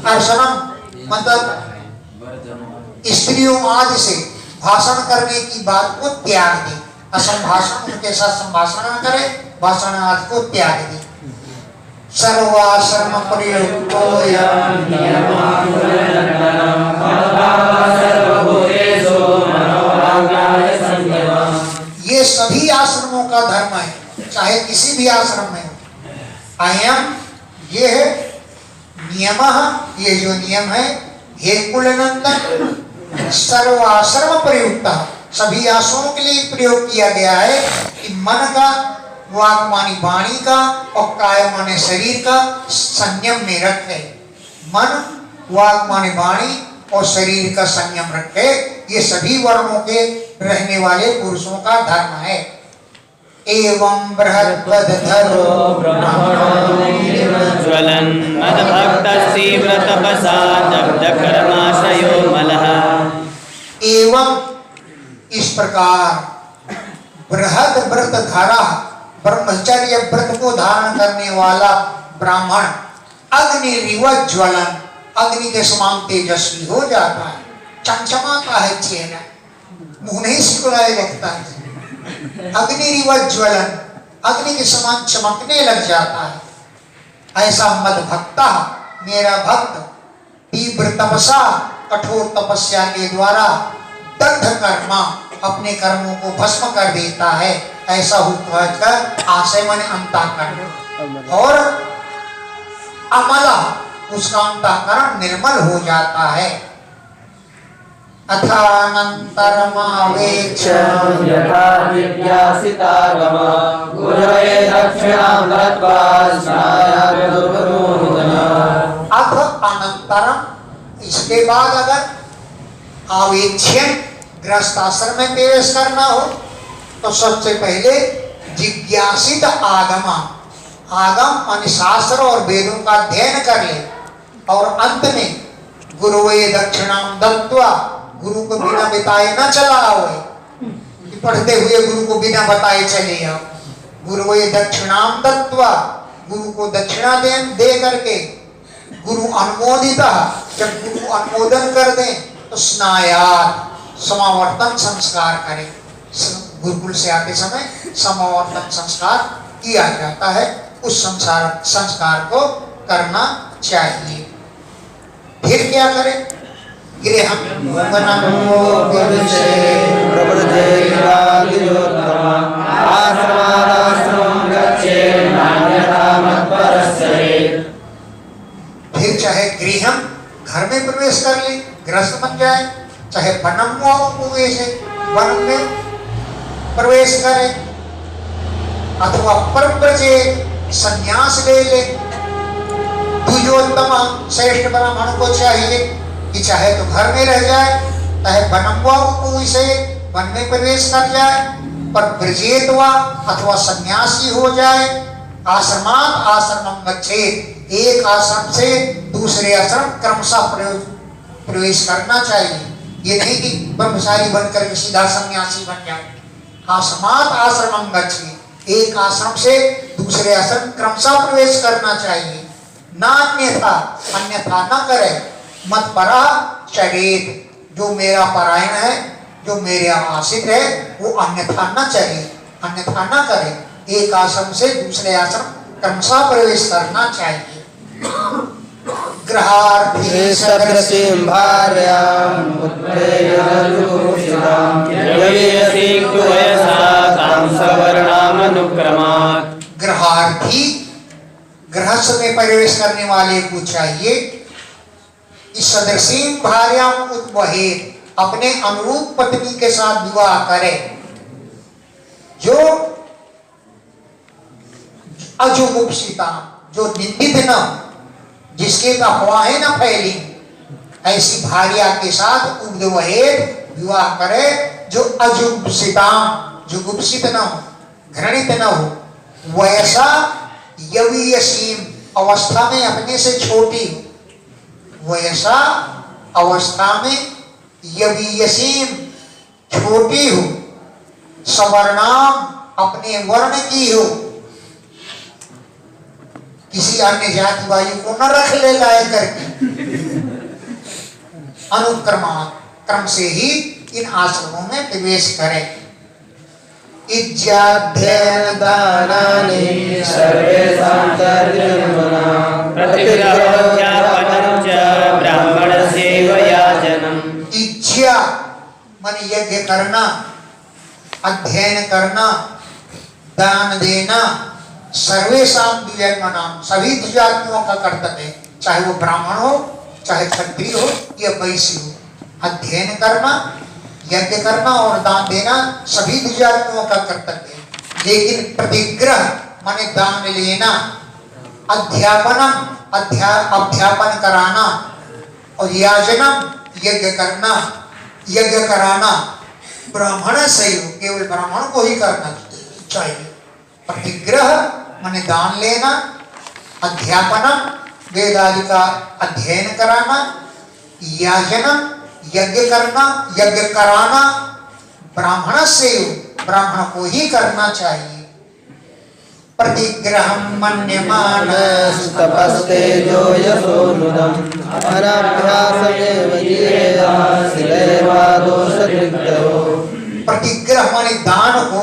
अर्शनम मतलब स्त्रियों आदि से भाषण करने की बात को त्याग दे। असंभाषण, उनके साथ संभाषण न करे, भाषण आदि को त्याग दे। सर्वाश्रम प्रयुक्तो ये सभी आश्रमों का धर्म है, चाहे किसी भी आश्रम में। अयम ये है नियम, ये जो नियम है, हे कुलनंदन सर्वाश्रम प्रयुक्त, सभी आश्रमों के लिए प्रयोग किया गया है कि मन का, वाक मानी वाणी का, और काय माने शरीर का संयम में रखे। मन, वाक माने वाणी और शरीर का संयम रखे, ये सभी वर्णों के रहने वाले पुरुषों का धर्म है। एवं बृहद्बद्धरो ज्वलन मदभक्तस्तीव्र तपसा दग्धकर्माशयो मलः। एवं इस प्रकार बृहद व्रत धारा, ब्रह्मचर्य व्रत को धारण करने वाला ब्राह्मण अग्निरिवत ज्वलन, अग्नि के समान तेजस्वी हो जाता है, चमचमाता है चेहरा, मुंह नहीं सिकुड़ाए रखता है। अग्निरिवत ज्वलन, अग्नि के समान चमकने लग जाता है। ऐसा मद भक्ता, मेरा भक्त तीव्र तपसा, कठोर तपस्या के द्वारा दग्ध कर्मा, अपने कर्मों को भस्म कर देता है। ऐसा होकर आशय मन अंतःकरण, और अमला, उसका अंतःकरण निर्मल हो जाता है। अथानन्तरमावेक्ष्य यथा जिज्ञासितागम गुरवे दक्षिणां दत्त्वा स्नायाद्। अथ अनंतरम, इसके बाद अगर आवेक्ष्यम गृहस्थ आश्रम में प्रवेश करना हो तो सबसे पहले जिज्ञासित आगम, आगम माने शास्त्र और वेदों का अध्ययन कर ले, और अंत में गुरुवे दक्षिणां दत्त्वा, गुरु को बिना बताए न चला आओ, पढ़ते हुए गुरु को बिना बताए चले आओ। गुरुवे दक्षिणां दत्त्वा, गुरु को दक्षिणा दे करके, गुरु अनुमोदित, जब गुरु अनुमोदन कर दें तो स्नायात्, समावर्तन संस्कार करें। गुरुकुल से आते समय समावर्तन संस्कार किया जाता है, उस संस्कार को करना चाहिए। फिर क्या करें? गृहं फिर चाहे गृहं घर में प्रवेश कर ले, गृहस्थ बन जाए, चाहे वनम उपवेश है, वन में प्रवेश करे, अथवा परव्रजे संन्यास ले ले। द्विजोत्तम श्रेष्ठ ब्राह्मण को चाहिए कि चाहे तो घर में रह जाए, चाहे वनम उपवेश वन में प्रवेश कर जाए, पर ब्रजेत वा अथवा सन्यासी हो जाए। आश्रमात आश्रमं गच्छेत्, एक आश्रम से दूसरे आश्रम क्रमशः प्रवेश करना चाहिए। ये नहीं कि ब्रह्मचारी बनकर के सीधा सन्यासी बन जाए। आश्रमात आश्रमं गच्छेत्, एक आश्रम से दूसरे आश्रम क्रमशः प्रवेश करना चाहिए। नान्यथा, अन्यथा न करे। मत परा चरेत, जो मेरा परायण है, जो मेरे आश्रित है, वो अन्यथा न चले, अन्यथा न करे। एक आश्रम से दूसरे आश्रम क्रमशः प्रवेश करना चाहिए। गृहार्थी सदृशीं भार्यां पुत्रेण यवीयसी वयसा तां सवर्णामनुक्रमात्। गृहार्थी, गृहस्थ में प्रवेश करने वाले को चाहिए इस सदृशीं भार्यां उद्वहेत्, अपने अनुरूप पत्नी के साथ विवाह करे, जो अजुगुप्सिता, जो निंदित न, जिसके अफवाहें न फैली, ऐसी भार्या के साथ उद्वहेत्, विवाह करे, जो अजुगुप्सिता, जुगुप्सित न हो, घृणित न हो। वयसा यवीयसीम, अवस्था में अपने से छोटी हो। वयसा अवस्था में यवीयसीम, छोटी हो। सवर्णाम, अपने वर्ण की हो, किसी अन्य जाति वायु को न रख ले लाए करके। अनुक्रमात्, क्रम से ही इन आश्रमों में प्रवेश करें। इज्जाध्ययन दानानि सर्वेषां तर्जन्मनां प्रतिग्रहाध्यापनं च ब्राह्मणसेवयाजनम्। इज्जा मन यज्ञ करना, अध्ययन करना, दान देना, सर्वेषां द्विजन्मनां, सभी द्विजातियों का कर्तव्य है, चाहे वो ब्राह्मण हो, चाहे क्षत्रिय हो या वैश्य हो। अध्ययन करना, यज्ञ करना और दान देना सभी द्विजातियों का कर्तव्य है। लेकिन प्रतिग्रह माने दान लेना, अध्यापनम अध्यापन कराना, और याजनम यज्ञ करना, यज्ञ कराना ब्राह्मण से ही, केवल ब्राह्मण को ही करना चाहिए। प्रतिग्रह माने दान लेना, अध्यापनम वेद आदि का अध्ययन कराना, याजनम यज्ञ करना, यज्ञ कराना ब्राह्मण से, ब्राह्मण को ही करना चाहिए। प्रतिग्रहं मन्यमानस्तपस्तेजो यशोनुदम् अनाभ्यासमेव जीवेद शिलेवादोषदृग्धयो। प्रतिग्रह माने दान को,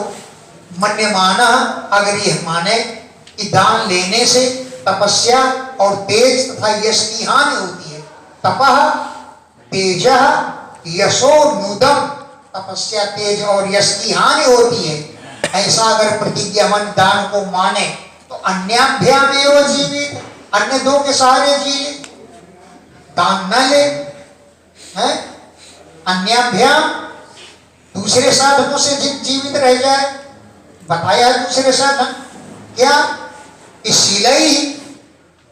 मन्यमाना अगर यह माने कि दान लेने से तपस्या और तेज तथा यश की हानि होती है। तपः तेजः यशो नुदम, तपस्या तेज और यश की हानि होती है। ऐसा अगर प्रतिज्ञा मन दान को माने तो अन्याभ्याम एवं जीवित, अन्य दो के सहारे जी ले, दान न ले, है अन्याभ्याम दूसरे साधनों से जीवित रह जाए। बताया दूसरे साधन क्या, इस शिला ही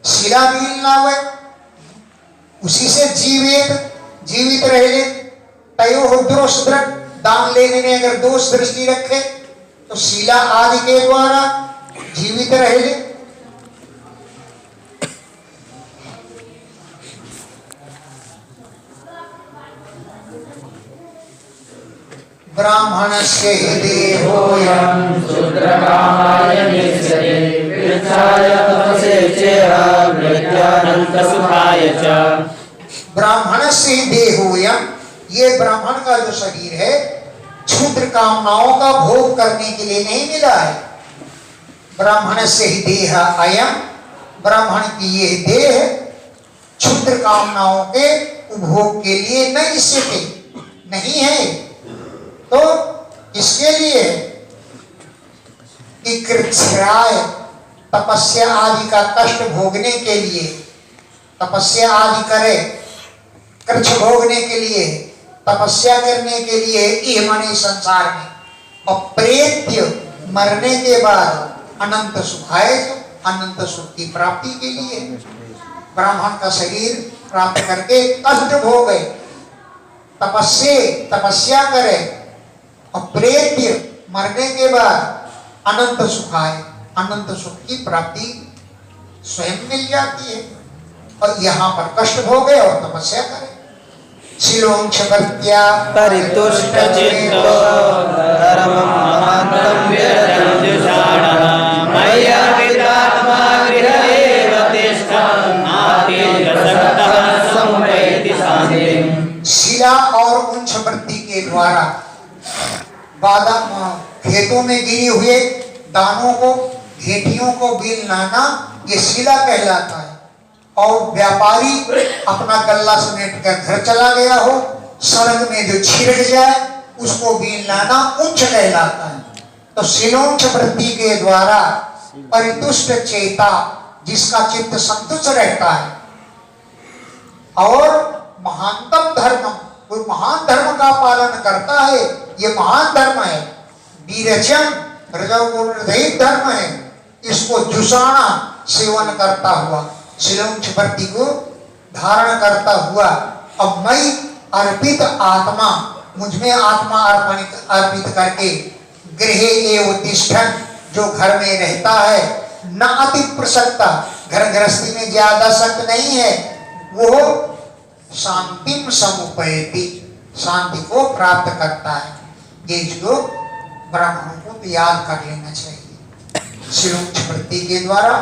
शिला मिल ना हुए, उसी से जीवित रह ले। तयो हो दोष दृढ़, दान लेने में अगर दोष दृष्टि रखे तो शिला आदि के द्वारा जीवित रह ले। ब्राह्मणस्य हि देहोऽयं शूद्रकामाय निश्चये वृद्धाय तपसे चेह मृत्यानन्तसुखाय च। ब्राह्मणस्य हि देहोऽयं, ये ब्राह्मण का जो शरीर है क्षुद्र कामनाओं का भोग करने के लिए नहीं मिला है। ब्राह्मणस्य हि देह अयं, ब्राह्मण की ये देह क्षुद्र कामनाओं के उपभोग के लिए नहीं है। तो इसके लिए कि कृच्छ्राय, तपस्या आदि का कष्ट भोगने के लिए तपस्या आदि करे, कृच्छ भोगने के लिए, तपस्या करने के लिए, ये माने संसार में, और प्रेत्य मरने के बाद अनंत सुखाय, अनंत सुख की प्राप्ति के लिए। ब्राह्मण का शरीर प्राप्त करके कष्ट भोगे, तपस्या करे, और प्रेत्य मरने के बाद अनंत सुखाय, अनंत सुख की प्राप्ति स्वयं मिल जाती है। और यहाँ पर कष्ट भोगे और तपस्या करे। शिलोंक्षपत्या परितुष्ट चित्तो धर्मं महान्तं विरजं जुषाणः मय्यर्पितात्मा गृह एव तिष्ठन् नातीन्द्रसक्तः समुपैति शान्तिम्। शिला और उंच वृत्ति के द्वारा बादाम खेतों में गिरी हुए दानों को, घेटियों को बीन लाना, ये शिला कहलाता है। और व्यापारी अपना गल्ला समेट कर घर चला गया हो, सड़क में जो छिड़क जाए उसको बीन लाना उच्च कहलाता है। तो शिलोंच वृत्ति के द्वारा परितुष्ट चेता, जिसका चित्त संतुष्ट रहता है, और महानतम धर्म, कोई महान धर्म का पालन करता है, ये महान धर्म है। वीरजन रजोगुण रहित धर्म है, इसको जुषाणा सेवन करता हुआ, शिलोंच वृत्ति को धारण करता हुआ, अब मैं अर्पित आत्मा, मुझमें आत्मा अर्पित करके गृहे एव तिष्ठन्, जो घर में रहता है, न अति प्रसक्ता, घर गृहस्थी में ज्यादा सक्त नहीं है, वो शांतिम समुपैति, शांति को प्राप्त करता है। ये जो ब्राह्मणों को याद कर लेना चाहिए। शिलोंच वृत्ति के द्वारा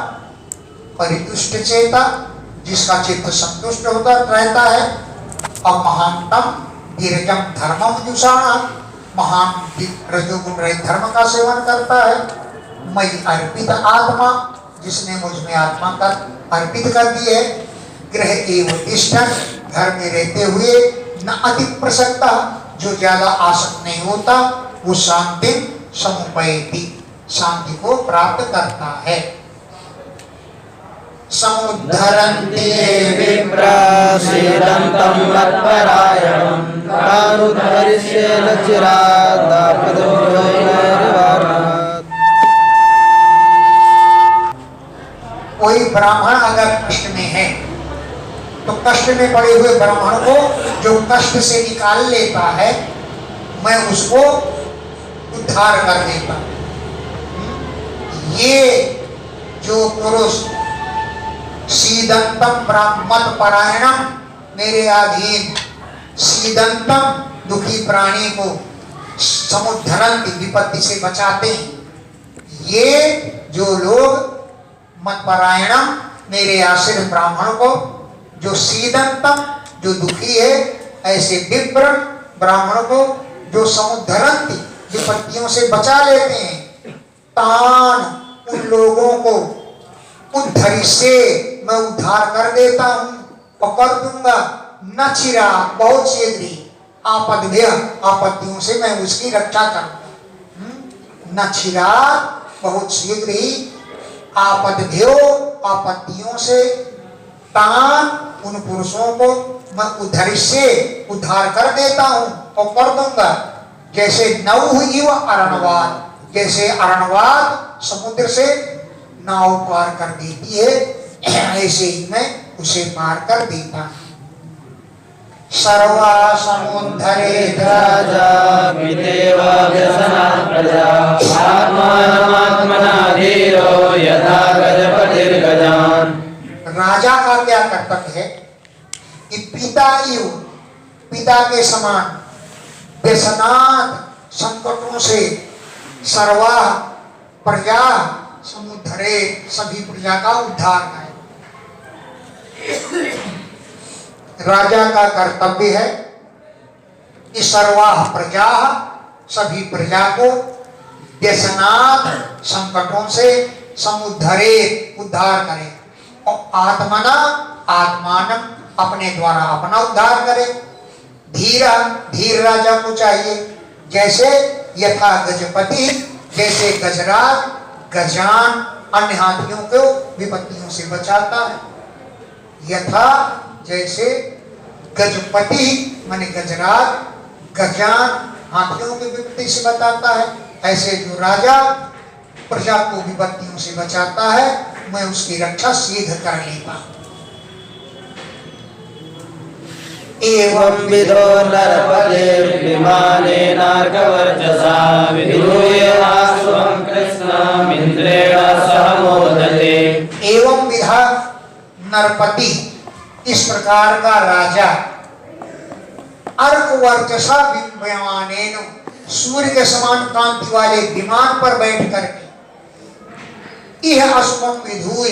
परितुष्ट चेता, जिसका चित्त संतुष्ट होता रहता है, और महानतम वीरजम धर्मम जुषाणा, महान रजोगुण रहित धर्म का सेवन करता है। मयि अर्पित आत्मा, जिसने मुझ में आत्मा का अर्पित कर दी है। गृह एव तिष्ठन्, घर में रहते हुए, न अति प्रसक्ता, जो ज्यादा आसक्त नहीं होता, वो शांति समुपैति, शांति को प्राप्त करता है। समुद्धरन्ति ये विप्रासीदन्तं मत्परायणं तानुद्धरिष्येन चिरादापदोऽयैर्वाणात्। कोई ब्राह्मण अगर कष्ट में है, तो कष्ट में पड़े हुए ब्राह्मण को जो कष्ट से निकाल लेता है, मैं उसको उद्धार कर देता। ये जो पुरुष सीदंतम ब्राह्मण परायणम, मेरे अधीन, सीदंतम दुखी प्राणी को, समुद्धरन्ति विपत्ति से बचाते हैं। ये जो लोग मत परायणम, मेरे आश्रित ब्राह्मण को, जो सीदंतम, जो दुखी है, ऐसे विप्र ब्राह्मण को जो समुद्धरन्ति, विपत्तियों से बचा लेते हैं, तान, उन लोगों को उद्धरि से मैं उद्धार कर देता हूं, पकड़ दूंगा, न चिरा, बहुत शीघ्र ही, आपद्भ्य, आपत्तियों से मैं उसकी रक्षा करूंगा। न चिरा, बहुत शीघ्र ही, आपद्भ्यो, आपत्तियों से, तान, उन पुरुषों को मैं उद्धरि से उद्धार कर देता हूं, पकड़ दूंगा। जैसे नौः इव अरणवाद, जैसे अरणवाद समुद्र से नाव पार कर देती है, ऐसे ही मैं उसे पार कर देता हूं। सर्वा समुद्धरेत राजा विदेव व्यसनात् प्रजा आत्मानमात्मना धीरो यथा गजपतिर्गजान्। राजा का क्या कर्तव्य है कि पिता के समान व्यसनात्, संकटों से, सर्वा प्रजा समुद्धरे, सभी प्रजा का उद्धार करे। राजा का कर्तव्य है कि सर्वा प्रजा, सभी प्रजा को व्यसनात्, संकटों से, समुद्धरे, उद्धार करे, और आत्मना, आत्मानम, अपने द्वारा अपना उद्धार करे। धीरा, धीर राजा को चाहिए, जैसे यथा गजपति, जैसे गजराज गजान अन्य हाथियों को विपत्तियों से बचाता है। यथा, जैसे गजपति माने गजराज, गजान हाथियों की विपत्ति से बताता है। ऐसे जो राजा प्रजा को विपत्तियों से बचाता है, मैं उसकी रक्षा शीघ्र कर लेता हूं। एवं विधो नरपतिर्विमानेनार्कवर्चसा विधूय स्वं कृष्णमिन्द्रेण सह मोदते। एवं विधा नरपति, इस प्रकार का राजा, अर्क वर्चसा विमानेन, सूर्य के समान कांति वाले विमान पर बैठ करके, यह अश्वम विधूय,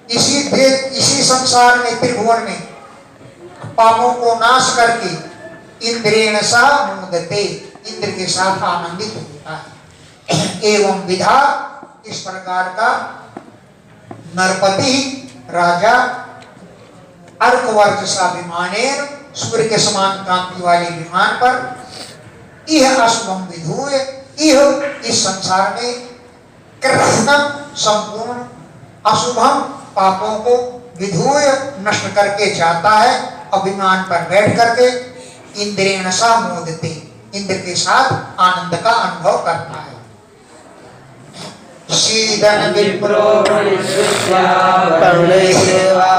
इसी संसार में त्रिभुवन में पापों को नाश करके इंद्रेण सह मोदते, इंद्र के साथ आनंदित होता है। एवं विधा, इस प्रकार का नरपति राजा, अर्क वर्चसा विमानेन, सूर्य के समान कांति वाले विमान पर, यह अश्वम विधूय, यह इस संसार में कृष्णम संपूर्ण अशुभम पापों को विधूय नष्ट करके जाता है, और विमान पर बैठ करके इंद्रेण सा मोदते, इंद्र के साथ आनंद का अनुभव करता है। शीदन विप्रो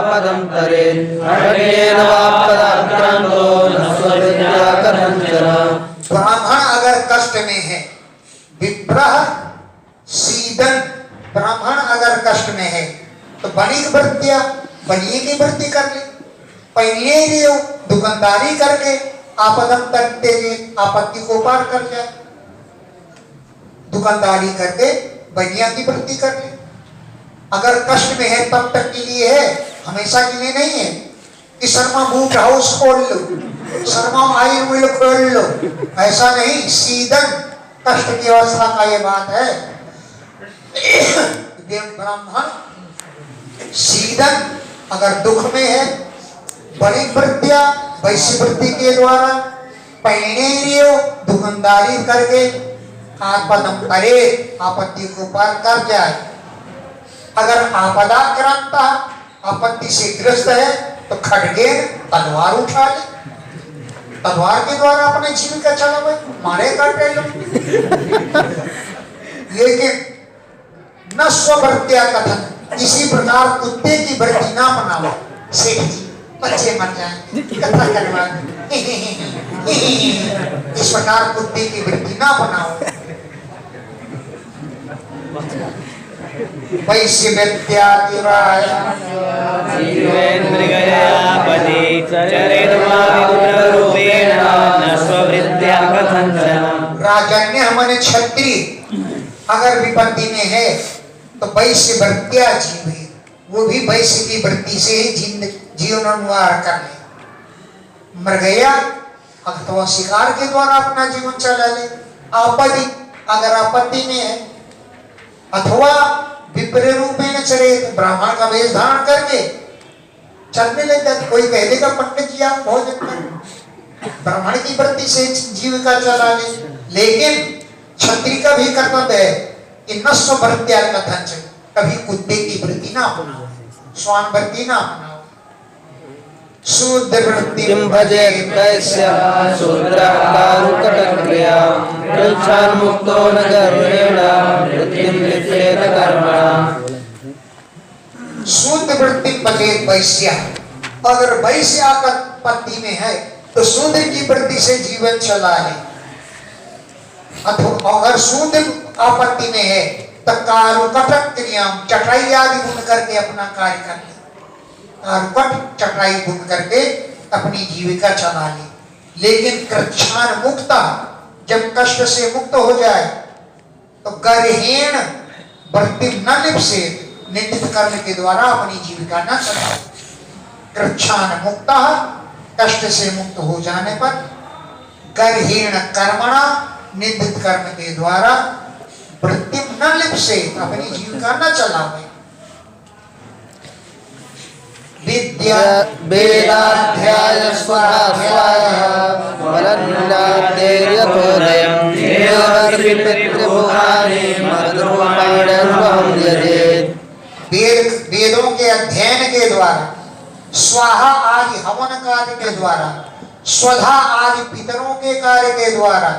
पदम तरे ब्राह्मण अगर कष्ट में है, विप्रह सीदन, ब्राह्मण अगर कष्ट में है तो बनी वृत्तियां, बनिए की वृत्ति कर ले, पहले लियो दुकानदारी करके आपदम करते आपत्ति को पार कर जाए, दुकानदारी करके बनिया की वृत्ति कर ले। अगर कष्ट में है तब तक के लिए है, हमेशा के लिए नहीं है कि शर्मा बूट हाउस खोल लो, शर्मा ऑयल मिल खोल लो, ऐसा नहीं। सीधन कष्ट की अवस्था का ये बात है। ब्राह्मण सीधन अगर दुख में है, बड़ी वृत्तियां वैश्य वृत्ति के द्वारा पहने लियो दुकानदारी करके आपदम करे, आपत्ति को पार कर जाए। अगर आपदा क्रांता, आपत्ति से ग्रस्त है तो खड़गे तलवार उठा ले, तलवार के द्वारा अपने जीविका चलावे, मारे काटे लो। लेकिन न स्ववृत्तिया कथन, इसी प्रकार कुत्ते की वृत्ति ना बनाओ। सेठ जी बच्चे मर जाए कथा करवा, इस प्रकार कुत्ते की वृत्ति ना बनाओ। वैश्य विद्यातिराय जीवेन्द्रिययापति चरितमाविप्ररूपेण न स्ववृत्त्या कथञ्चन। राजन्य मन क्षत्रिय अगर विपत्ति में है तो वैश्य वृत्तिया जीवे, वो भी वैश्य की वृत्ति से ही जीवन निर्वाह कर ले। मर गया अथवा शिकार के द्वारा अपना जीवन चला ले। आपत्ति अगर आपत्ति में है अथवा विप्र रूप में चले, ब्राह्मण का वेश धारण करके चलने लग जाए। कोई कह देगा पंडित जी आप भोजन कर, ब्राह्मण की वृत्ति से जीविका चला ले। लेकिन क्षत्रिय का भी कर्तव्य है कि नस्व वृत्तिया कथन, कभी कुत्ते की वृत्ति ना अपनाओ, स्वान वृत्ति ना अपनाओ। शुद्ध वृत्ति भजेत वैश्य शूद्रः कारुकटक्रिया कृच्छ्रान् मुक्तो न गर्वेण वृत्तिं लिप्येत कर्मणा। शुद्ध वृत्ति भजेत वैश्य, अगर वैश्य आपत्ति में है तो शूद्र की वृत्ति से जीवन चला ले। अथवा अगर शूद्र आपत्ति में है तो कारुकटक क्रिया, चटाई आदि बुन करके अपना कार्य कर ले। कारुकट चटाई बुन करके अपनी जीविका चला ले। लेकिन कृच्छ्रान मुक्ता, जब कष्ट से मुक्त हो जाए तो गर्हेण वृत्ति न लिप्सेत, निंदित कर्म के द्वारा अपनी जीविका न चलाए। कृच्छ्रान मुक्ता, कष्ट से मुक्त हो जाने पर गर्हेण कर्मणा, निंदित कर्म के द्वारा वृत्ति न लिप्सेत, अपनी जीविका न चलावे। विद्या वेदाध्याय स्वाध्यायः वरन्नाद्यर्थोदयं देवर्पितृभुवानि मद्रूपाणि स्वं यजेत्। वेदों के अध्ययन के द्वारा स्वाहा आदि हवन कार्य के द्वारा, स्वधा आदि पितरों के कार्य के द्वारा,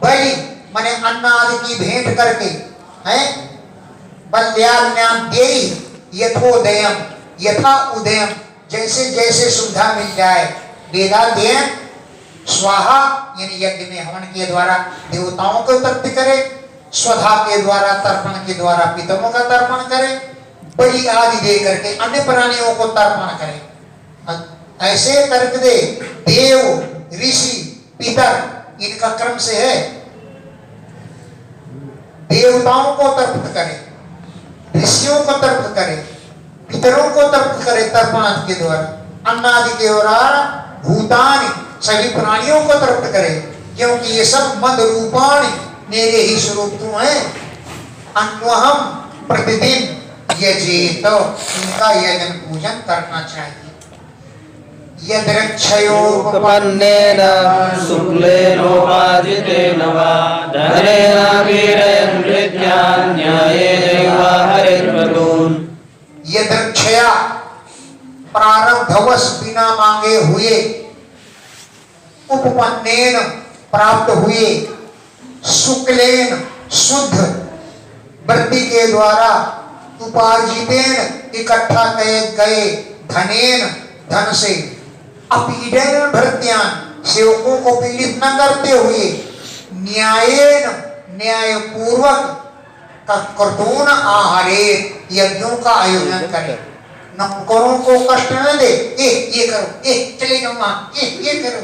बलि माने अन्न आदि की भेंट करके, हैं बल्याज्ञान देई यथोदयम यथा उदयम, जैसे जैसे सुविधा मिल जाए। वेदाध्ययन स्वाहा यानी यज्ञ में हवन के द्वारा देवताओं को तृप्त करे, स्वधा के द्वारा तर्पण के द्वारा पितरों का तर्पण करे, बलि आदि दे करके अन्य प्राणियों को तर्पण करे। ऐसे करके दे देव ऋषि पितर इनका क्रम से है। देवताओं को तर्पित करे, ऋषियों को तर्पित करे, पितरों को तर्पित करे तर्पण के द्वारा, अन्न आदि के द्वारा भूतानि सभी प्राणियों को तर्पित करे, क्योंकि ये सब मद रूपाणि मेरे ही स्वरूप तुम है। अन्वहम प्रतिदिन यजेत, इनका यजन पूजन करना चाहिए। यद्रक्षयोपपन्नेन शुक्लेनोपादितेन वा धनेन वीरयन् विद्यान् न्यायेनैव हरेत्वतून्। यद्रक्षया प्रारब्धवश बिना मांगे हुए, उपपन्नेन प्राप्त हुए, शुक्लेन शुद्ध वृत्ति के द्वारा, उपार्जितेन इकट्ठा किए गए, धनेन धन से, अपीडन भृत्यान सेवकों को पीड़ित न करते हुए, न्यायेन न्याय पूर्वक कर्तून आहारे यज्ञों का आयोजन करे, नौकरों को कष्ट न दे, ये करो, चले जाओ वहां, ये करो।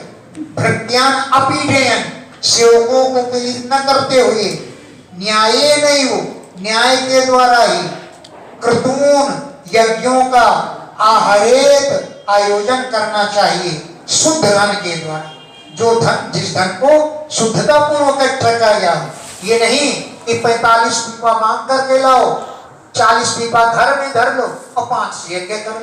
भृत्यान अपीडयन सेवकों को पीड़ित न करते हुए, न्याय नहीं हो न्याय के द्वारा ही, क्रतून यज्ञों का आहरेत आयोजन करना चाहिए, शुद्ध धन के द्वारा। जो धन जिस धन को शुद्धता पूर्वक इकट्ठा किया, ये नहीं कि 45 पीपा मांग करके लाओ, 40 पीपा घर में धर लो और 5 यज्ञ कर लो।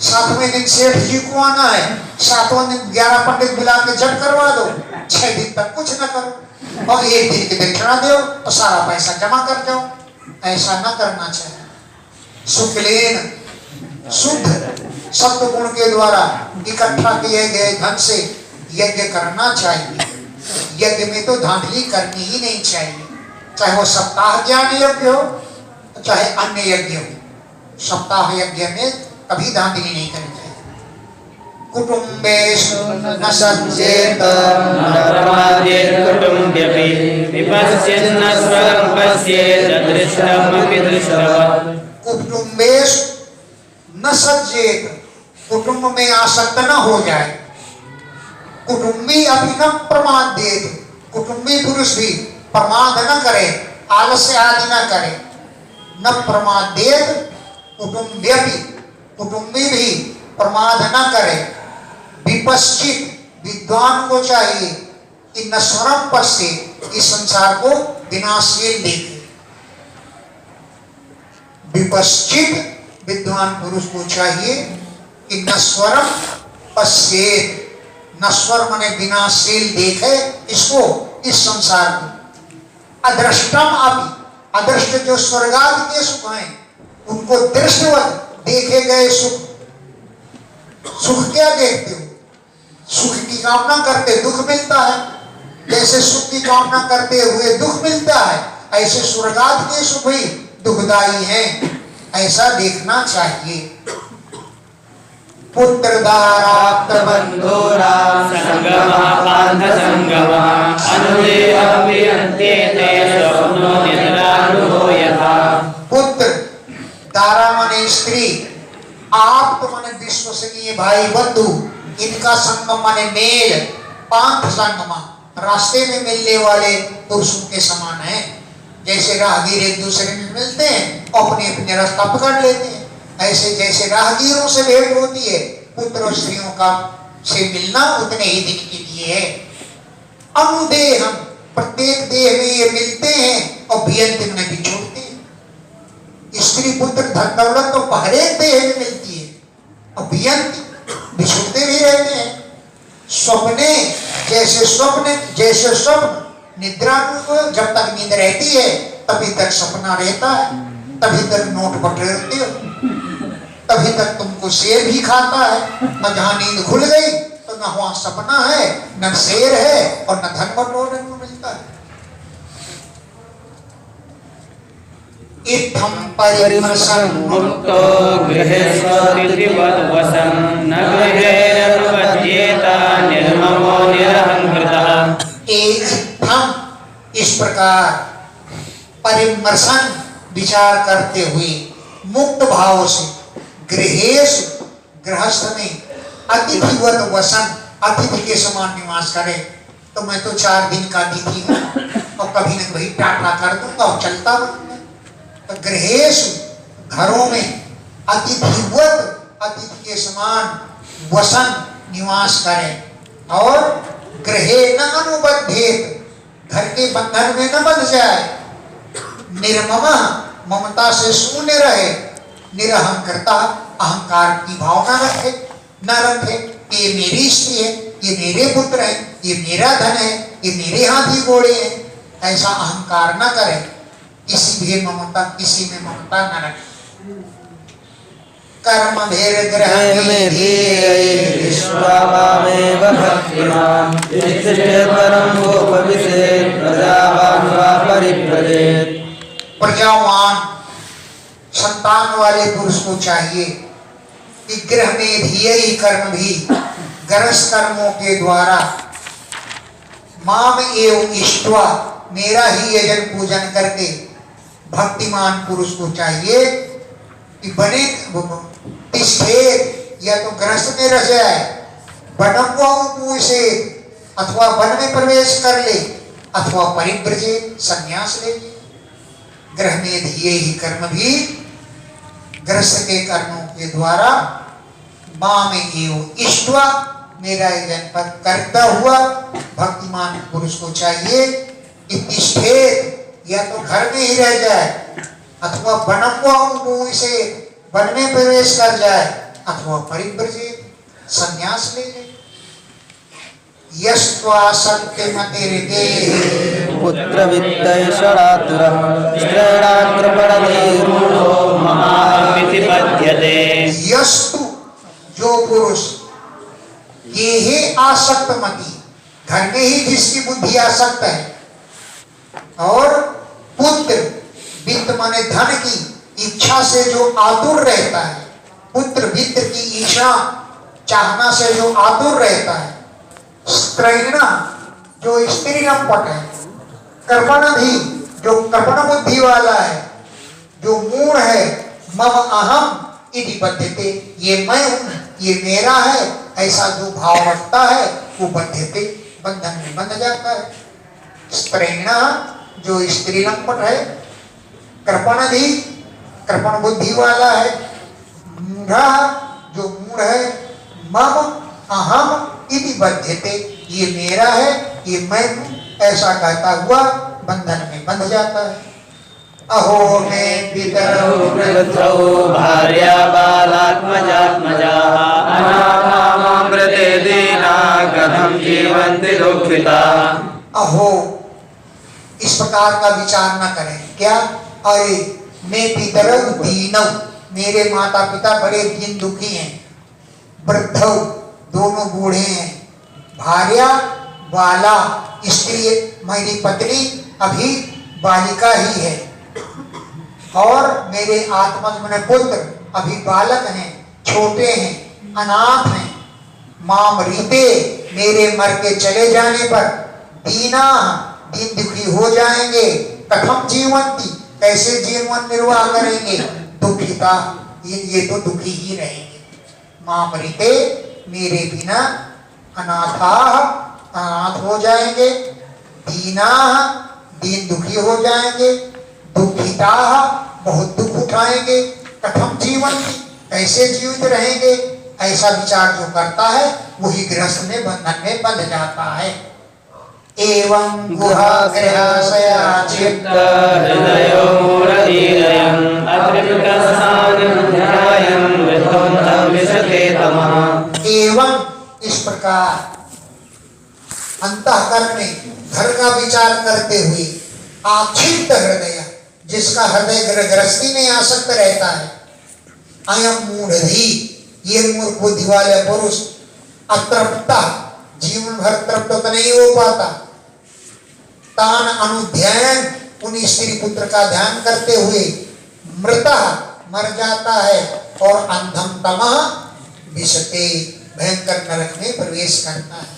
7वें दिन सेठ जी को आना है, 7वां दिन 11 पंडित बुला के जट करवा दो, 6 दिन तक कुछ न करो और 1 दिन की दक्षिणा दो तो सारा पैसा जमा कर जाओ। ऐसा न करना चाहिए। शुक्लेन शुद्ध सत्व गुण के द्वारा इकट्ठा किए गए धन से यज्ञ करना चाहिए। यज्ञ में तो धांधली करनी ही नहीं चाहिए, चाहे वो सप्ताह ज्ञान यज्ञ हो चाहे अन्य यज्ञ हो। सप्ताह यज्ञ में कभी धांधली नहीं करनी चाहिए। कुटुंबेषु न सज्जेत न प्रमादेत कुटुम्ब्यपि विपश्यन्न स्वं पश्येत दृष्टमपि दृष्टवत्। कुटुंबेषु न सज्जेत, कुटुंब में आसक्त न हो जाए। कुटुंबी अभी न प्रमादेत, कुटुंबी पुरुष भी प्रमाद न करे, आलस्य आदि न करे। न प्रमादेत कुटुंब्यपि, कुटुंबी भी प्रमाद न करे। विपश्चित, विद्वान को चाहिए कि नश्वरम पश्ये, इस संसार को विनाशील देखे। विपश्चित विद्वान पुरुष को चाहिए कि नश्वरम पश्येत, नश्वर माने विनाशील देखे इसको, इस संसार को। अदृष्टम अभी, अदृष्ट जो स्वर्गादि के सुख हैं उनको दृष्टवत देखे गए सुख। सुख क्या देखते हो? सुख की कामना करते दुख मिलता है, जैसे सुख की कामना करते हुए दुख मिलता है, ऐसे स्वर्गादि के सुख भी दुखदायी हैं, ऐसा देखना चाहिए। पुत्र दाराप्त बंधुरा संगमः पांथ संगमः अनुदेह वियन्ते ते स्वप्नो निद्रानुभो यथा। पुत्र दारा माने स्त्री, आप्त माने विश्वसनीय भाई बंधु, इनका संगम माने मेल, पांथ संगमा रास्ते में मिलने वाले पुरुषों के समान है। जैसे राहगीर एक दूसरे में मिलते हैं अपने अपने रास्ता पकड़ लेते हैं, ऐसे जैसे राहगीरों से भेंट होती है, पुत्र और स्त्रियों का से मिलना उतने ही दिन के लिए है। अनुदेहम, प्रत्येक देह में ये मिलते हैं और वियंति में बिछोड़ते हैं। स्त्री पुत्र धन दौलत तो हर एक देह में मिलती है और वियंति बिछोड़ते भी रहते हैं। स्वप्ने, जैसे स्वप्न निद्रा को जब तक नींद रहती है तभी तक सपना रहता है, तभी तक नोट बटोरते हो, तभी तक तुमको शेर भी खाता है। और जहां नींद खुल गई तो न वहां सपना है, न शेर है, और न धन बटोरने को मिलता है। इत्थं परिमर्शन मुक्तो गृहेष्वतिवद् वसन् न गृहेरनुपद्येत निर्ममो निरहङ्कृतः। इत्थं इस प्रकार परिमर्शन विचार करते हुए मुक्त भाव से गृहेश गृहस्थ में अतिथिवत वसन अतिथि के समान निवास करे। तो मैं तो 4 दिन का अतिथि हूँ और कभी न कभी टाटा कर दूंगा और चलता रहूंगा। तो गृहेश घरों में अतिथिवत अतिथि के समान वसन निवास करें और गृहे न अनुबद्धेत घर के बंधन में न बंध जाए। निर्मम ममता से शून्य रहे, निरहंकृता अहंकार की भावना रखे न रखे। ये मेरी स्त्री है, ये मेरे पुत्र है, ये मेरा धन है, ये मेरे हाथी घोड़े हैं, ऐसा अहंकार न करे। किसी में ममता न रखे। कर्म भेर ग्रह में विश्वामेव भक्तिमान् परम गोपविषेत् प्रजावान् वा परिव्रजेत्। प्रजावान संतान वाले पुरुष को चाहिए कि ग्रह में धियई कर्म भी गरस कर्मों के द्वारा माम एवं इष्टवा मेरा ही यजन पूजन करके भक्तिमान पुरुष को चाहिए कि बने तिष्ठेत या तो गृहस्थ में रह जाए, बनम से अथवा वन में प्रवेश कर ले अथवा परिव्रजे संन्यास ले। ग्रह में धिये ही कर्म भी गृहस्थ के कर्मों के द्वारा मां में एवं इष्टवा मेरा यजन पर करता हुआ भक्तिमान पुरुष को चाहिए कि तिष्ठेत या तो घर में ही रह जाए अथवा बनम से वन में प्रवेश कर जाए अथवा परिव्रजे संन्यास ले ले। यस्त्वा सत्यमतिरिते पुत्र वित्तैषणातुरः स्त्रैणात्रपणते रूढो महामिति पद्यते। यस्तु जो पुरुष ये है आसक्त मति, घर में ही जिसकी बुद्धि आसक्त है और पुत्र वित्त माने धन की इच्छा से जो आतुर रहता है, पुत्र वित्त की इच्छा चाहना से जो आतुर रहता है, स्त्रैणा जो स्त्री लंपट है, कर्पण भी जो कर्पण बुद्धि वाला है, जो मूढ़ है, मम अहम इति बध्यते ये मैं हूं, ये मेरा है, ऐसा जो भाव रखता है वो बध्यते बंधन में बंध जाता है। स्त्रैणा जो स्त्री लंपट है, कृपण भी कृपण बुद्धि वाला है, मूढ़ा जो मूढ़ है, मम अहम इति बध्यते ये मेरा है, ये मैं हूं, ऐसा कहता हुआ बंधन में बंध जाता है। अहो में पितरौ वृद्धौ भार्या बालात्मजात्मजाः अनाथामृते दीना कथं जीवन्ति दुःखिताः। अहो इस प्रकार का विचार न करें। क्या? अरे मैं पितरौ दीनौ मेरे माता पिता बड़े दीन दुखी हैं, वृद्धौ दोनों बूढ़े हैं, भार्या बाला स्त्री मेरी पत्नी अभी बालिका ही है और मेरे आत्मज मन पुत्र अभी बालक हैं, छोटे हैं, अनाथ हैं। माम रीते मेरे मर के चले जाने पर दीना दीन दुखी हो जाएंगे, कथम जीवंती कैसे जीवन निर्वाह करेंगे, दुखिता ये तो दुखी ही रहेंगे। माम रीते मेरे बिना अनाथा अनाथ हो जाएंगे, दीना दीन दुखी हो जाएंगे, दुखिता बहुत दुख उठाएंगे, कथम जीवन कैसे जीवित रहेंगे। ऐसा विचार जो करता है वही गृहस्थ में बंधन में बंध जाता है। एवं गुहाग्रहसया चित्त हृदयो मूढधीरयम् अतृप्तसानं ध्यायन् विध्वंसं विशते तमः। एवं इस प्रकार अंतःकरण में घर का विचार करते हुए आक्षिप्त हृदय जिसका हृदय ग्रस्ती में आसक्त रहता है, अयम मूढ़धी, ये मूर्ख बुद्धि वाले पुरुष, अतृप्ता, जीवन भर तृप्त नहीं हो पाता, तान अनुध्यान, उन स्त्री पुत्र का ध्यान करते हुए मृता, मर जाता है, और अंधम तमः विशते, भयंकर नरक में प्रवेश करता है।